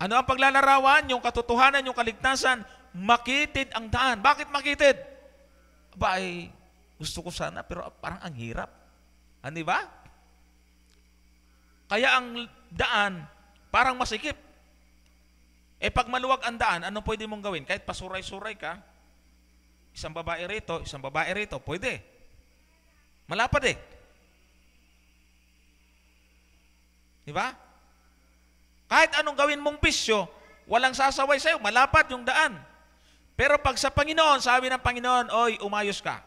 Ano ang paglalarawan? Yung katotohanan, yung kaligtasan, makitid ang daan. Bakit makitid? Gusto ko sana, pero parang ang hirap. Hindi ba? Kaya ang daan, parang masikip. Pag maluwag ang daan, ano pwede mong gawin? Kahit pasuray-suray ka, isang babae rito, pwede. Malapad eh. Di ba? Kahit anong gawin mong bisyo, walang sasaway sa'yo, malapad yung daan. Pero pag sa Panginoon, sabi ng Panginoon, oy, umayos ka.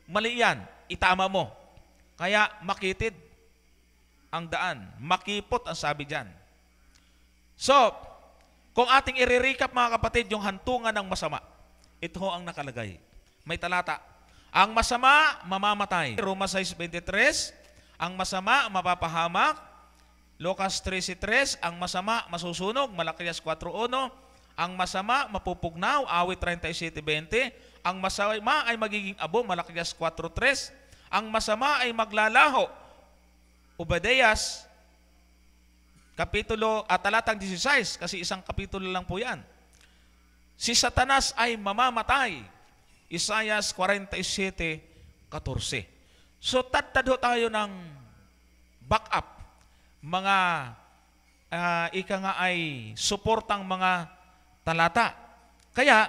Mali yan, itama mo. Kaya makitid ang daan. Makipot ang sabi dyan. So, kung ating i-recap mga kapatid, yung hantungan ng masama, ito ho ang nakalagay. May talata. Ang masama, mamamatay. Roma 6:23, ang masama, mapapahamak. Lucas 13:3, ang masama, masusunog. Malakias 4:1, ang masama, mapupugnaw. Awit 37:20, ang masama ay magiging abo. Malakias 4:3, ang masama ay maglalaho. Obadias, talatang 16, kasi isang kapitulo lang po yan. Si Satanas ay mamamatay. Isaias 47:14. So, tatado tayo ng backup. Mga, ika nga ay suportang mga talata. Kaya,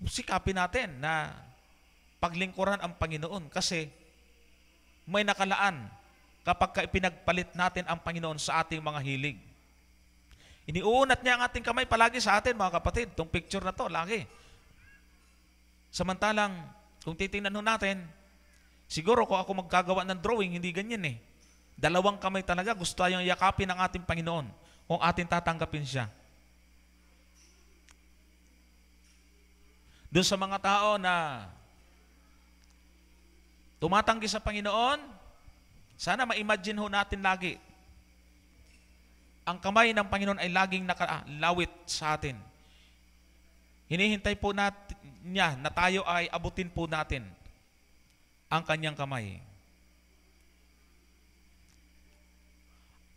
sikapin natin na paglingkuran ang Panginoon kasi may nakalaan kapag ipinagpalit natin ang Panginoon sa ating mga hilig. Iniuunat niya ang ating kamay palagi sa atin, mga kapatid. Itong picture na to, lagi. Samantalang, kung titingnan natin, siguro kung ako magkagawa ng drawing, hindi ganyan eh. Dalawang kamay talaga, gusto tayong yakapin ng ating Panginoon kung ating tatanggapin siya. Doon sa mga tao na tumatanggi sa Panginoon, sana ma-imagine ho natin lagi, ang kamay ng Panginoon ay laging nakalawit sa atin. Hinihintay po natin niya na tayo ay abutin po natin ang kanyang kamay.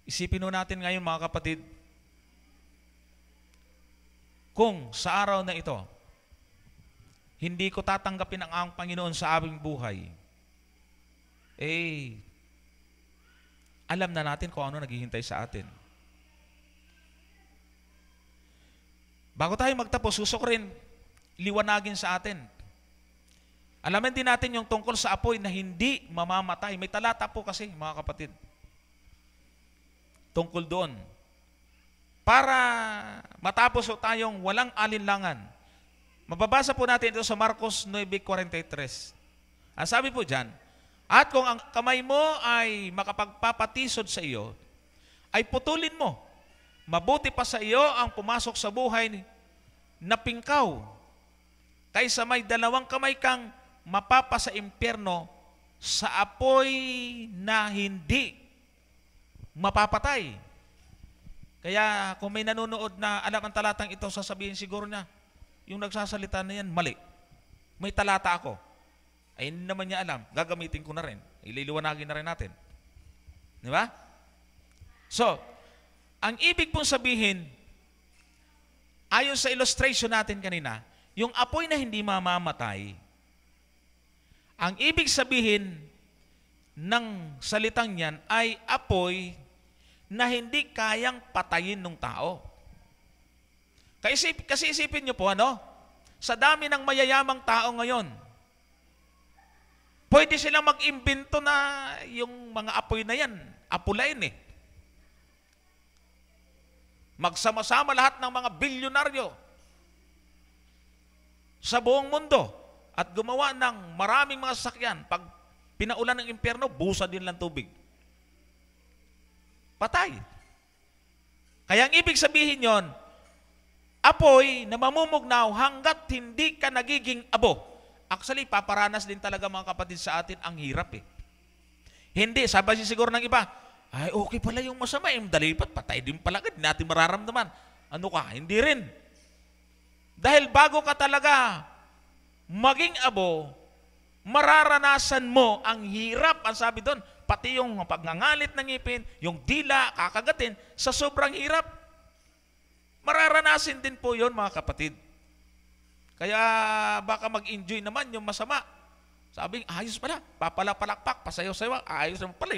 Isipin ho natin ngayon mga kapatid, kung sa araw na ito, hindi ko tatanggapin ang Panginoon sa aming buhay, alam na natin kung ano naghihintay sa atin. Bago tayo magtapos, gusto ko rin liwanagin sa atin. Alamin din natin yung tungkol sa apoy na hindi mamamatay. May talata po kasi, mga kapatid, tungkol doon. Para matapos po tayong walang alinlangan, mababasa po natin ito sa Marcos 9:43. Ang sabi po dyan, at kung ang kamay mo ay makapagpapatisod sa iyo, ay putulin mo. Mabuti pa sa iyo ang pumasok sa buhay na pingkaw, kaysa may dalawang kamay kang mapapa sa impyerno sa apoy na hindi mapapatay. Kaya kung may nanonood na alam ang talatang ito, sasabihin siguro niya, yung nagsasalita na yan, mali. May talata ako. Ay hindi naman niya alam, gagamitin ko na rin. Ililiwanagin na rin natin. Di ba? So, ang ibig pong sabihin, ayon sa illustration natin kanina, yung apoy na hindi mamamatay, ang ibig sabihin ng salitang yan ay apoy na hindi kayang patayin ng tao. Kasi isipin nyo po, sa dami ng mayayamang tao ngayon, pwede silang mag-imbento na yung mga apoy na yan, apulain eh. Magsama-sama lahat ng mga bilyonaryo sa buong mundo at gumawa ng maraming mga sasakyan. Pag pinaulan ng impyerno, busa din lang tubig. Patay. Kaya ang ibig sabihin yon, apoy na mamumugnaw hanggat hindi ka nagiging abo. Actually, paparanas din talaga mga kapatid sa atin ang hirap eh. Hindi, sabi siguro ng iba, ay, okay pala yung masama, yung dalipat, patay din pala, hindi natin mararamdaman. Ano ka? Hindi rin. Dahil bago ka talaga maging abo, mararanasan mo ang hirap, ang sabi doon, pati yung pagngangalit ng ngipin, yung dila, kakagatin, sa sobrang hirap. Mararanasin din po yon mga kapatid. Kaya baka mag-enjoy naman yung masama. Sabi, ayos pala, papalapalakpak, pasayaw-sayaw, ayos naman pala.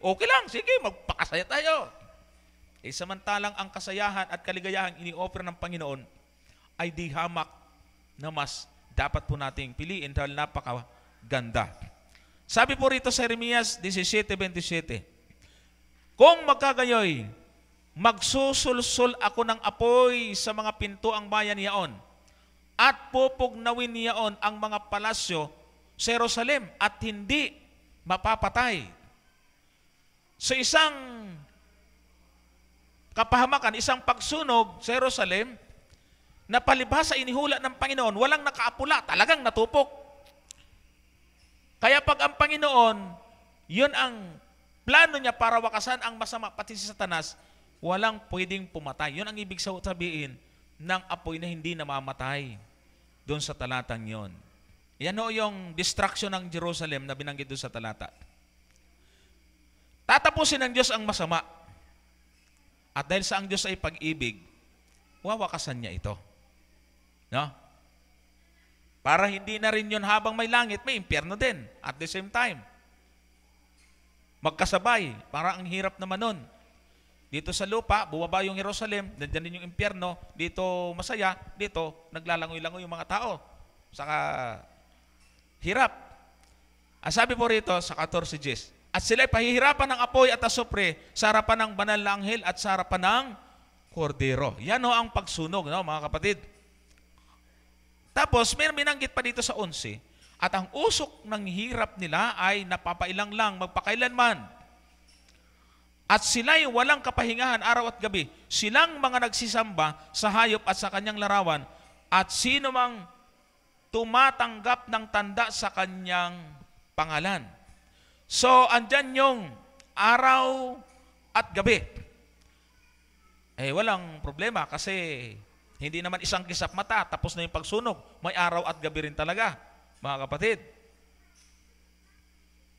Okay lang, sige, magpakasaya tayo. Samantalang ang kasayahan at kaligayahan ini-offer ng Panginoon ay di hamak na mas dapat po nating piliin dahil napakaganda. Sabi po rito sa Jeremias 17:27, kung magkagayoy, magsusulsul ako ng apoy sa mga pinto ang bayan niyaon, at pupugnawin niyaon ang mga palasyo sa Jerusalem at hindi mapapatay. So isang kapahamakan, isang pagsunog sa Jerusalem na palibhasa inihula ng Panginoon, walang nakaapula, talagang natupok. Kaya pag ang Panginoon, yun ang plano niya para wakasan ang masama, pati si Satanas, walang pwedeng pumatay. Yun ang ibig sabihin ng apoy na hindi namamatay doon sa talatang yon. Yan o yung destruction ng Jerusalem na binanggit doon sa talata. Tatapusin ng Diyos ang masama. At dahil sa ang Diyos ay pag-ibig, wawakasan niya ito. No? Para hindi na rin yun habang may langit, may impyerno din at the same time. Magkasabay, para ang hirap naman nun. Dito sa lupa, bumaba yung Jerusalem, nandiyan din yung impyerno, dito masaya, dito naglalangoy-langoy yung mga tao. Saka hirap. Ang sabi po rito sa 14:10, at sila'y pahihirapan ng apoy at asupre sa harapan ng banal na anghel at sa harapan ng kordero. Yan o ang pagsunog, no, mga kapatid. Tapos, may minanggit pa dito sa 11, at ang usok ng hirap nila ay napapailang lang magpakailanman. At sila'y walang kapahingahan araw at gabi. Silang mga nagsisamba sa hayop at sa kanyang larawan, at sino mang tumatanggap ng tanda sa kanyang pangalan. So, andyan yung araw at gabi. Walang problema kasi hindi naman isang kisap mata, tapos na yung pagsunog. May araw at gabi rin talaga, mga kapatid.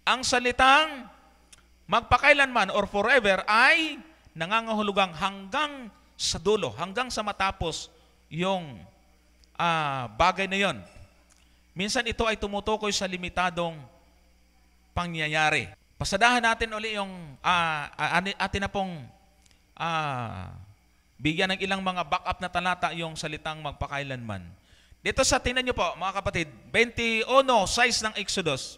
Ang salitang magpakailanman or forever ay nangangahulugang hanggang sa dulo, hanggang sa matapos yung bagay na yon. Minsan ito ay tumutukoy sa limitadong pangyayari. Pasadahan natin uli yung atin na pong bigyan ng ilang mga backup na talata yung salitang magpakailanman. Dito sa, tingnan nyo po mga kapatid, 21:6 ng Exodus.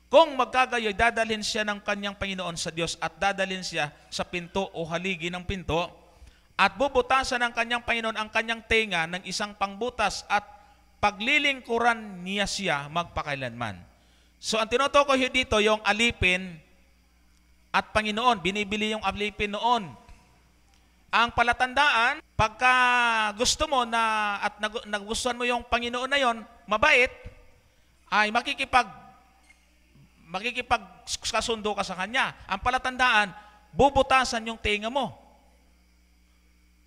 Kung magkagayoy, dadalhin siya ng kanyang Panginoon sa Diyos at dadalhin siya sa pinto o haligi ng pinto at bubutasan ng kanyang Panginoon ang kanyang tenga ng isang pangbutas at paglilingkuran niya siya magpakailanman. So, ang tinutukoy dito, yung alipin at Panginoon. Binibili yung alipin noon. Ang palatandaan, pagka gusto mo na at nagustuhan mo yung Panginoon na yon, mabait, ay makikipagkasundo ka sa Kanya. Ang palatandaan, bubutasan yung tenga mo.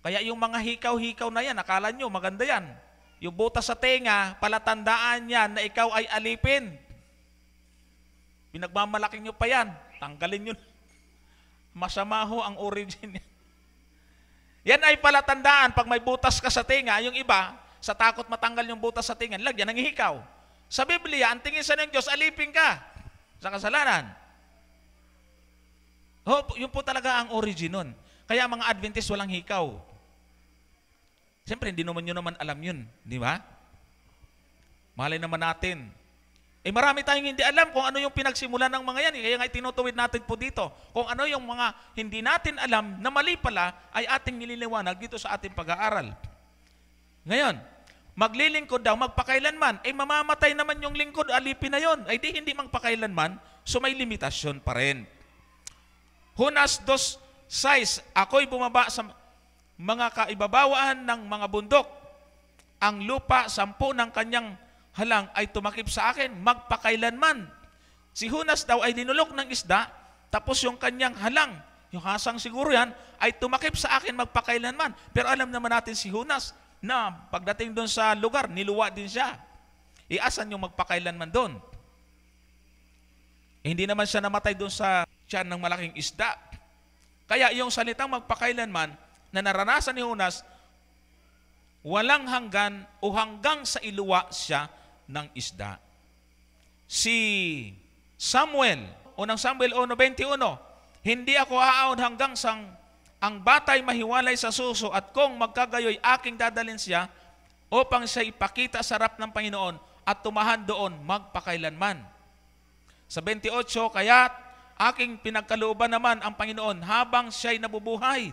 Kaya yung mga hikaw-hikaw na yan, akala nyo maganda yan. Yung butas sa tenga, palatandaan yan na ikaw ay alipin. Pinagmamalaking nyo pa yan. Tanggalin nyo. Masama ho ang origin. Yan ay palatandaan. Pag may butas ka sa tenga, yung iba, sa takot matanggal yung butas sa tenga, lagyan ng hikaw. Sa Biblia, ang tingin sa ng Diyos, alipin ka sa kasalanan. Yun po talaga ang origin nun. Kaya mga Adventist walang hikaw. Siyempre, hindi naman nyo naman alam yun. Di ba? Malay naman natin. Marami tayong hindi alam kung ano yung pinagsimulan ng mga yan. Kaya nga tinutuwid natin po dito. Kung ano yung mga hindi natin alam na mali pala ay ating nililiwanag dito sa ating pag-aaral. Ngayon, maglilingkod daw, magpakailanman. Mamamatay naman yung lingkod, alipin na yun. Di hindi magpakailanman, so may limitasyon pa rin. Hunas 2:6, ako'y bumaba sa mga kaibabawaan ng mga bundok. Ang lupa, 10 ng kanyang halang ay tumakip sa akin, magpakailanman. Si Hunas daw ay dinulok ng isda, tapos yung kanyang halang, yung hasang siguro yan, ay tumakip sa akin magpakailanman. Pero alam naman natin si Hunas, na pagdating doon sa lugar, niluwa din siya. Asan yung magpakailanman doon? Hindi naman siya namatay doon sa tiyan ng malaking isda. Kaya yung salitang magpakailanman na naranasan ni Hunas, walang hanggan o hanggang sa iluwa siya ng isda. Si Samuel, unang Samuel 1:21, hindi ako aahon hanggang sa ang batay mahiwalay sa suso at kung magkagayoy aking dadalhin siya upang siya ipakita sa harap ng Panginoon at tumahan doon magpakailanman. Sa 28, kaya't aking pinagkalooban naman ang Panginoon habang siya'y nabubuhay.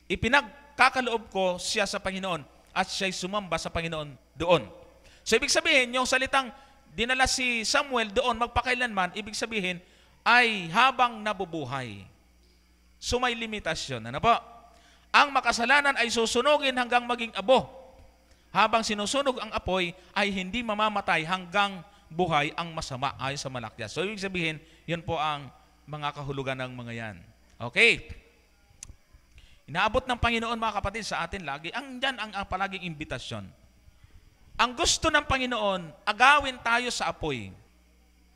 Ipinagkakaloob ko siya sa Panginoon at siya'y sumamba sa Panginoon doon. So ibig sabihin, yung salitang dinala si Samuel doon magpakailanman, ibig sabihin ay habang nabubuhay. So may limitasyon. Ano po? Ang makasalanan ay susunugin hanggang maging abo. Habang sinusunog ang apoy ay hindi mamamatay hanggang buhay ang masama ayon sa Malakyas. So ibig sabihin, yun po ang mga kahulugan ng mga yan. Okay. Inaabot ng Panginoon mga kapatid sa atin lagi. Yan ang palaging imbitasyon. Ang gusto ng Panginoon, agawin tayo sa apoy.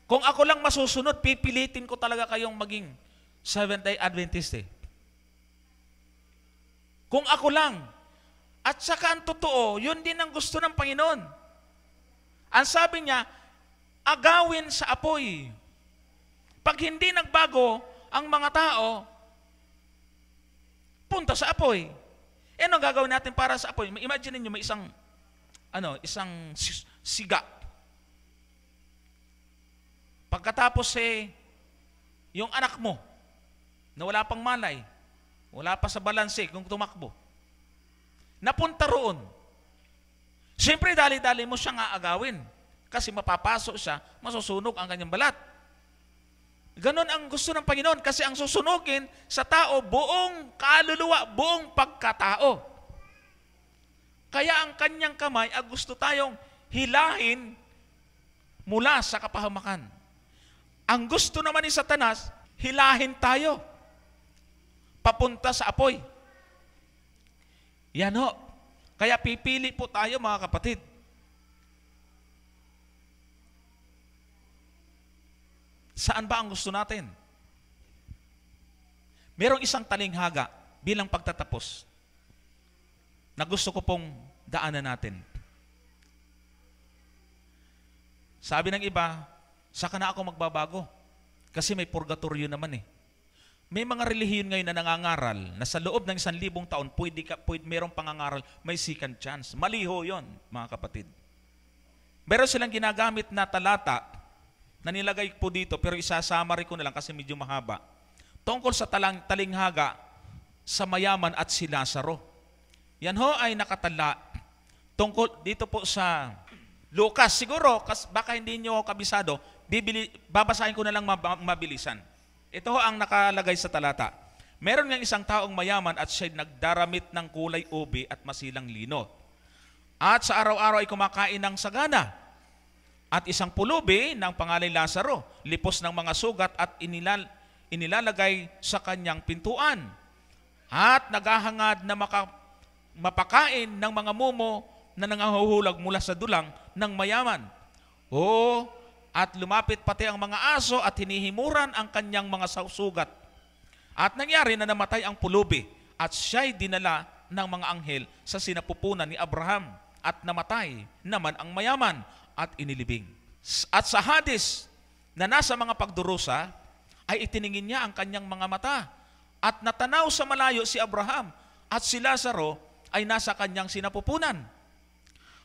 Kung ako lang masusunod, pipilitin ko talaga kayong maging Seventh-day Adventist eh. Kung ako lang. At saka ang totoo, yun din ang gusto ng Panginoon. Ang sabi niya, agawin sa apoy. Pag hindi nagbago ang mga tao, punta sa apoy. Eh, ano gagawin natin para sa apoy? Imagine niyo may isang siga. Pagkatapos yung anak mo, na wala pang malay, wala pa sa balanse kung tumakbo, napunta roon. Siyempre, dali-dali mo siyang aagawin. Kasi mapapasok siya, masusunog ang kanyang balat. Ganon ang gusto ng Panginoon kasi ang susunugin sa tao, buong kaluluwa, buong pagkatao. Kaya ang kanyang kamay, gusto tayong hilahin mula sa kapahamakan. Ang gusto naman ni Satanas, hilahin tayo papunta sa apoy. Yan ho. Kaya pipili po tayo mga kapatid. Saan ba ang gusto natin? Merong isang talinghaga bilang pagtatapos na gusto ko pong daanan natin. Sabi ng iba, saka na ako magbabago kasi may purgatorio naman eh. May mga relihiyon ngayon na nangangaral na sa loob ng 1,000 taon, mayroong pangangaral, may second chance. Maliho yon mga kapatid. Meron silang ginagamit na talata na nilagay po dito, pero isasumary ko na lang kasi medyo mahaba. Tungkol sa talinghaga sa mayaman at si Lazaro. Yan ho ay nakatala tungkol dito po sa Lucas. Siguro, baka hindi nyo kabisado, babasahin ko na lang mabilisan. Ito ang nakalagay sa talata. Meron ngang isang taong mayaman at siya'y nagdaramit ng kulay ube at masilang lino. At sa araw-araw ay kumakain ng sagana. At isang pulubi ng pangalan Lazaro, lipos ng mga sugat at inilalagay sa kanyang pintuan. At naghahangad na mapakain ng mga mumo na nangahuhulag mula sa dulang ng mayaman. At lumapit pati ang mga aso at hinihimuran ang kanyang mga sugat. At nangyari na namatay ang pulubi at siya'y dinala ng mga anghel sa sinapupunan ni Abraham at namatay naman ang mayaman at inilibing. At sa Hades na nasa mga pagdurusa ay itiningin niya ang kanyang mga mata at natanaw sa malayo si Abraham at si Lazaro ay nasa kanyang sinapupunan.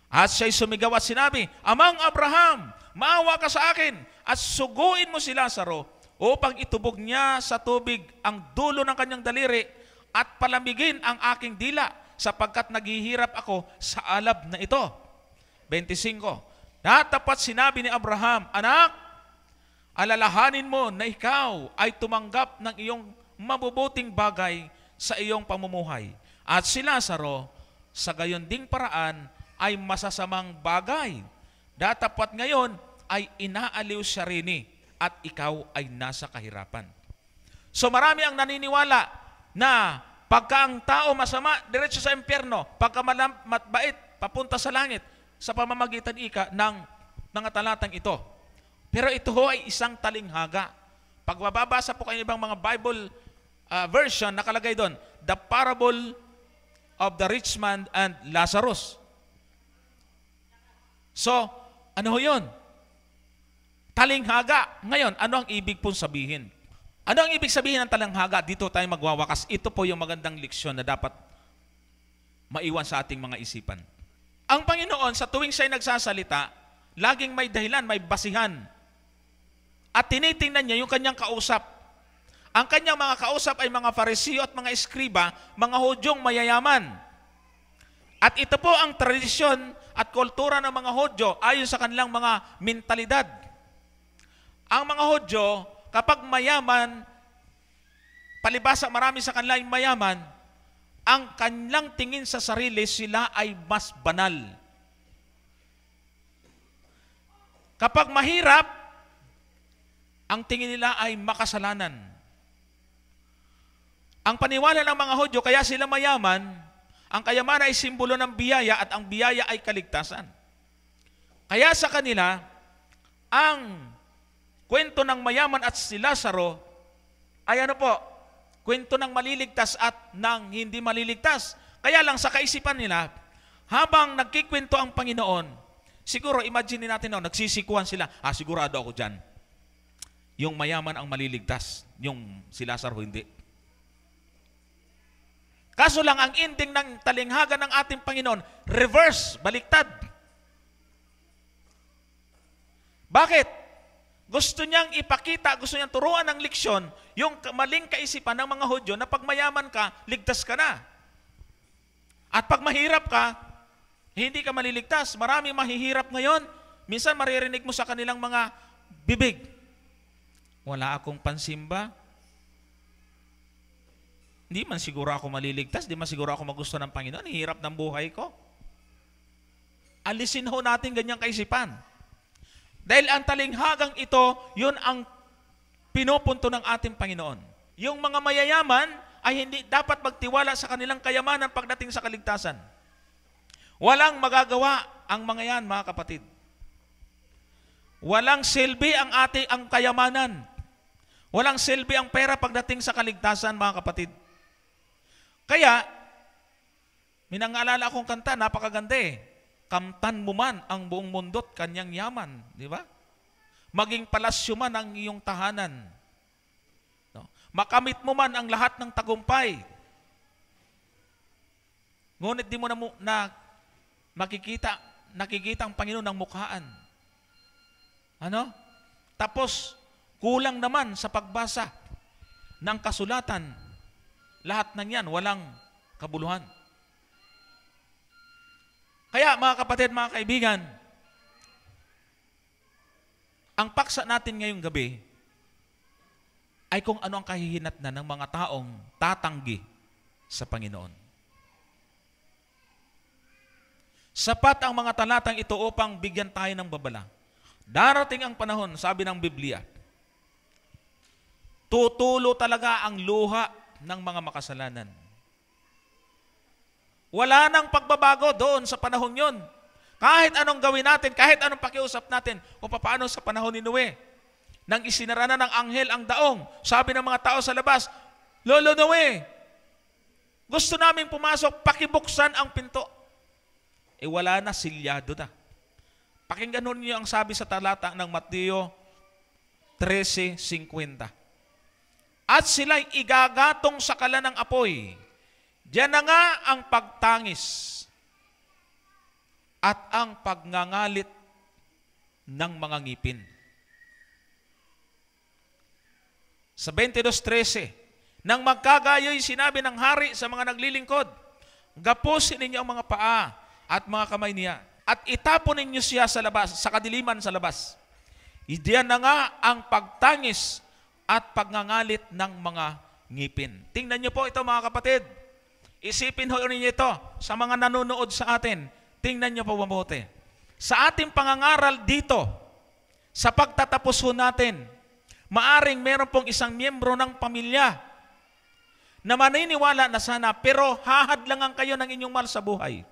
At siya'y sumigaw at sinabi, Amang Abraham, maawa ka sa akin at suguin mo si Lazaro upang itubog niya sa tubig ang dulo ng kanyang daliri at palamigin ang aking dila sapagkat naghihirap ako sa alab na ito. 25. Natapat sinabi ni Abraham, Anak, alalahanin mo na ikaw ay tumanggap ng iyong mabubuting bagay sa iyong pamumuhay. At si Lazaro, sa gayon ding paraan, ay masasamang bagay. Datapat ngayon ay inaaliw siya rin at ikaw ay nasa kahirapan. So marami ang naniniwala na pagka ang tao masama, diretso sa impyerno. Pagka mabait, papunta sa langit sa pamamagitan ng mga talatang ito. Pero ito ho ay isang talinghaga. Pag mababasa po kayo ibang mga Bible version, nakalagay doon, the parable of the rich man and Lazarus. So, ano ho yun? Talinghaga. Ngayon, ano ang ibig pong sabihin? Ano ang ibig sabihin ng talanghaga? Dito tayo magwawakas. Ito po yung magandang leksyon na dapat maiwan sa ating mga isipan. Ang Panginoon, sa tuwing siya'y nagsasalita, laging may dahilan, may basihan. At tinitingnan niya yung kanyang kausap. Ang kanyang mga kausap ay mga Fariseo at mga Eskriba, mga Hudyong mayayaman. At ito po ang tradisyon at kultura ng mga Hudyo ayon sa kanilang mga mentalidad. Ang mga Hudyo, kapag mayaman, palibasa marami sa kanila yung mayaman, ang kanilang tingin sa sarili, sila ay mas banal. Kapag mahirap, ang tingin nila ay makasalanan. Ang paniwala ng mga Hudyo, kaya sila mayaman, ang kayamanan ay simbolo ng biyaya at ang biyaya ay kaligtasan. Kaya sa kanila, ang kwento ng mayaman at si Lazaro ay ano po? Kwento ng maliligtas at ng hindi maliligtas. Kaya lang sa kaisipan nila, habang nagkikwento ang Panginoon, siguro imagine natin nagsisikuhan sila, sigurado ako dyan. Yung mayaman ang maliligtas, yung si Lazaro hindi. Kaso lang ang ending ng talinghaga ng ating Panginoon, reverse, baliktad. Bakit? Gusto niyang ipakita, gusto niyang turuan ng leksyon, yung maling kaisipan ng mga Hudyo na pag mayaman ka, ligtas ka na. At pag mahirap ka, hindi ka maliligtas. Maraming mahihirap ngayon. Minsan maririnig mo sa kanilang mga bibig, wala akong pansimba. Hindi man siguro ako maliligtas, di man siguro ako magusto ng Panginoon, hirap ng buhay ko. Alisin ho natin ganyang kaisipan. Dahil ang talinghagang ito, yun ang pinupunto ng ating Panginoon. Yung mga mayayaman ay hindi dapat magtiwala sa kanilang kayamanan pagdating sa kaligtasan. Walang magagawa ang mga yan, mga kapatid. Walang silbi ang kayamanan. Walang silbi ang pera pagdating sa kaligtasan, mga kapatid. Kaya, minangaalala akong kanta, napakaganda eh. Kamtan mo man ang buong mundo't kanyang yaman. Di ba? Maging palasyo man ang iyong tahanan. No? Makamit mo man ang lahat ng tagumpay. Ngunit di mo na nakikita ang Panginoon ng mukhaan. Ano? Tapos, kulang naman sa pagbasa ng kasulatan. Lahat ng yan, walang kabuluhan. Kaya mga kapatid, mga kaibigan, ang paksa natin ngayong gabi ay kung ano ang kahihinatnan ng mga taong tatanggi sa Panginoon. Sapat ang mga talatang ito upang bigyan tayo ng babala. Darating ang panahon, sabi ng Biblia, tutulo talaga ang luha ng mga makasalanan. Wala nang pagbabago doon sa panahon yun. Kahit anong gawin natin, kahit anong pakiusap natin, o paano sa panahon ni Noe, nang isinara na ng anghel ang daong, sabi ng mga tao sa labas, Lolo Noe, gusto namin pumasok, pakibuksan ang pinto. Wala na, silyado na. Pakinggan nun niyo ang sabi sa talata ng Mateo 13:50. At sila'y igagatong sa kalan ng apoy. Diyan na nga ang pagtangis at ang pagngangalit ng mga ngipin. Sa 22:13, nang magkagayoy sinabi ng hari sa mga naglilingkod, gapusin ninyo ang mga paa at mga kamay niya at itapon ninyo siya sa labas, sa kadiliman sa labas. Diyan na nga ang pagtangis at pagngangalit ng mga ngipin. Tingnan niyo po ito, mga kapatid. Isipin ho ninyo ito sa mga nanonood sa atin. Tingnan niyo po mabuti. Sa ating pangangaral dito, sa pagtatapos ho natin, maaring meron pong isang miyembro ng pamilya na maniniwala na sana, pero hahadlangan kayo ng inyong mahal sa buhay.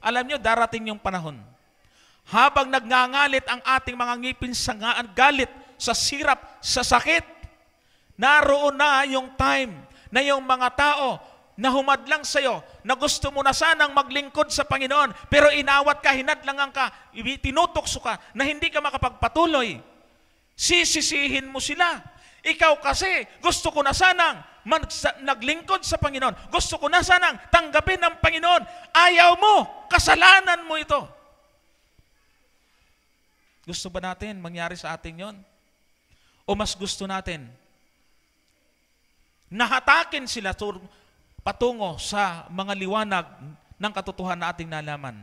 Alam niyo, darating yung panahon. Habang nagngangalit ang ating mga ngipin sa galit, sa sirap, sa sakit, naroon na yung time na yung mga tao na humadlang sa'yo, na gusto mo na sanang maglingkod sa Panginoon, pero inawat ka, hinadlangan ka, tinutokso ka, na hindi ka makapagpatuloy. Sisisihin mo sila. Ikaw kasi, gusto ko na sanang naglingkod sa Panginoon. Gusto ko na sanang tanggapin ng Panginoon. Ayaw mo, kasalanan mo ito. Gusto ba natin mangyari sa atin yon? O mas gusto natin nahatakin sila patungo sa mga liwanag ng katotohanan na ating nalaman?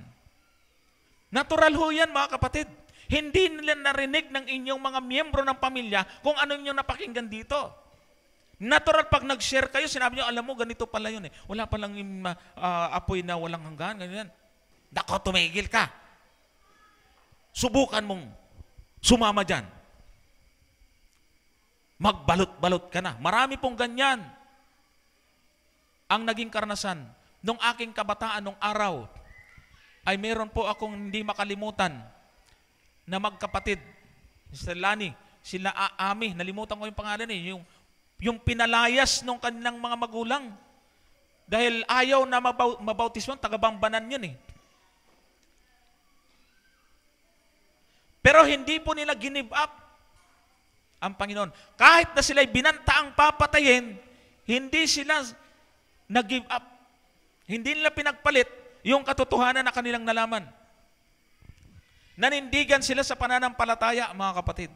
Natural ho yan, mga kapatid. Hindi nila narinig ng inyong mga miyembro ng pamilya kung ano inyong napakinggan dito. Natural, pag nag-share kayo, sinabi nyo, alam mo, ganito pala yun eh. Wala palang apoy na walang hanggan, ganyan. Dako, tumigil ka. Subukan mong sumama dyan. Magbalot-balot ka na. Marami pong ganyan. Ang naging karanasan, nung aking kabataan, nung araw, ay meron po akong hindi makalimutan na magkapatid, Mr. Lani, sila Ami, nalimutan ko yung pangalan eh, yung pinalayas ng kanilang mga magulang. Dahil ayaw na mabautismo, taga-Bambanan yun eh. Pero hindi po nila give up ang Panginoon. Kahit na sila'y binantaang papatayin, hindi sila nag-give up. Hindi nila pinagpalit yung katotohanan na kanilang nalaman. Nanindigan sila sa pananampalataya, mga kapatid.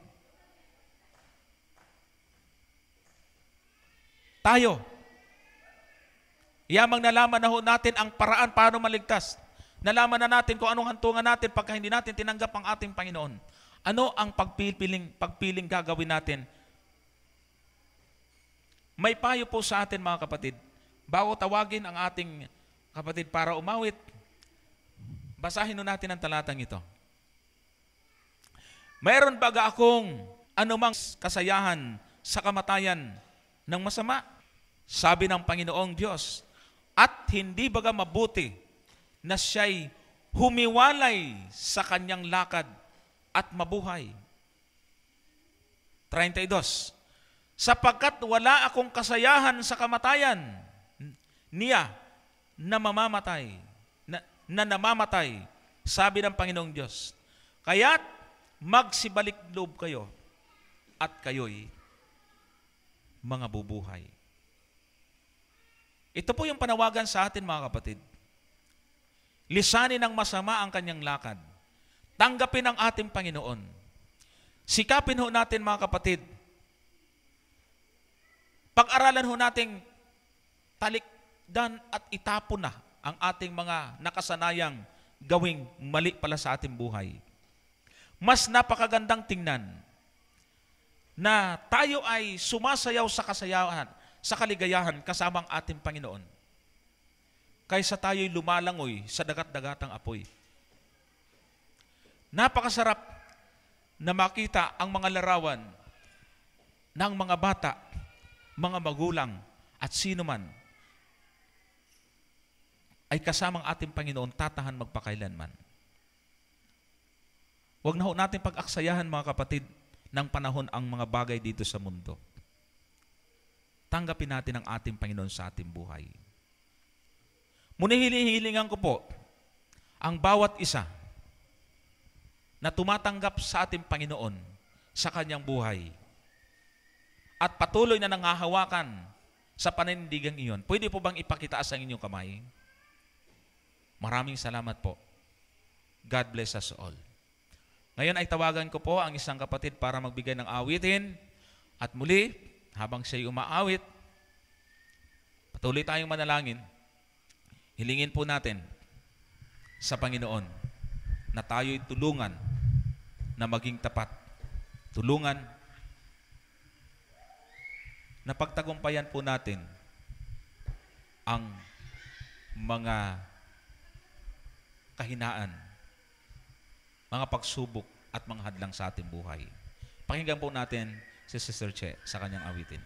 Tayo, yamang nalaman na ho natin ang paraan paano maligtas. Nalaman na natin kung anong hantungan natin pagka hindi natin tinanggap ang ating Panginoon. Ano ang pagpiling gagawin natin? May payo po sa atin, mga kapatid. Bago tawagin ang ating kapatid para umawit, basahin natin ang talatang ito. Mayroon baga akong anumang kasayahan sa kamatayan ng masama? Sabi ng Panginoong Diyos, at hindi baga mabuti na siya'y humiwalay sa kanyang lakad at mabuhay? 32. Sapagkat wala akong kasayahan sa kamatayan niya na mamamatay, na namamatay, sabi ng Panginoong Diyos. Kaya't magsibalik loob kayo at kayo'y mga bubuhay. Ito po yung panawagan sa atin, mga kapatid. Lisanin ng masama ang kanyang lakad. Tanggapin ang ating Panginoon. Sikapin ho natin, mga kapatid. Pag-aralan ho nating talikdan at itapon na ang ating mga nakasanayang gawing mali pala sa ating buhay. Mas napakagandang tingnan na tayo ay sumasayaw sa kasayahan, sa kaligayahan kasama ang ating Panginoon, kaysa tayo'y lumalangoy sa dagat-dagatang apoy. Napakasarap na makita ang mga larawan ng mga bata, mga magulang, at sino man ay kasamang ating Panginoon tatahan magpakailanman. Huwag na ho natin pag-aksayahan, mga kapatid, ng panahon ang mga bagay dito sa mundo. Tanggapin natin ang ating Panginoon sa ating buhay. Muna hinihilingan ko po ang bawat isa na tumatanggap sa ating Panginoon sa kanyang buhay at patuloy na nangahawakan sa paninindigang iyon. Pwede po bang ipakitaas ang inyong kamay? Maraming salamat po. God bless us all. Ngayon ay tawagan ko po ang isang kapatid para magbigay ng awitin. At muli, habang siya'y umaawit, patuloy tayong manalangin. Hilingin po natin sa Panginoon na tayo'y tulungan na maging tapat. Tulungan na pagtagumpayan po natin ang mga kahinaan, mga pagsubok at mga hadlang sa ating buhay. Pakinggan po natin si Sister Che sa kanyang awitin.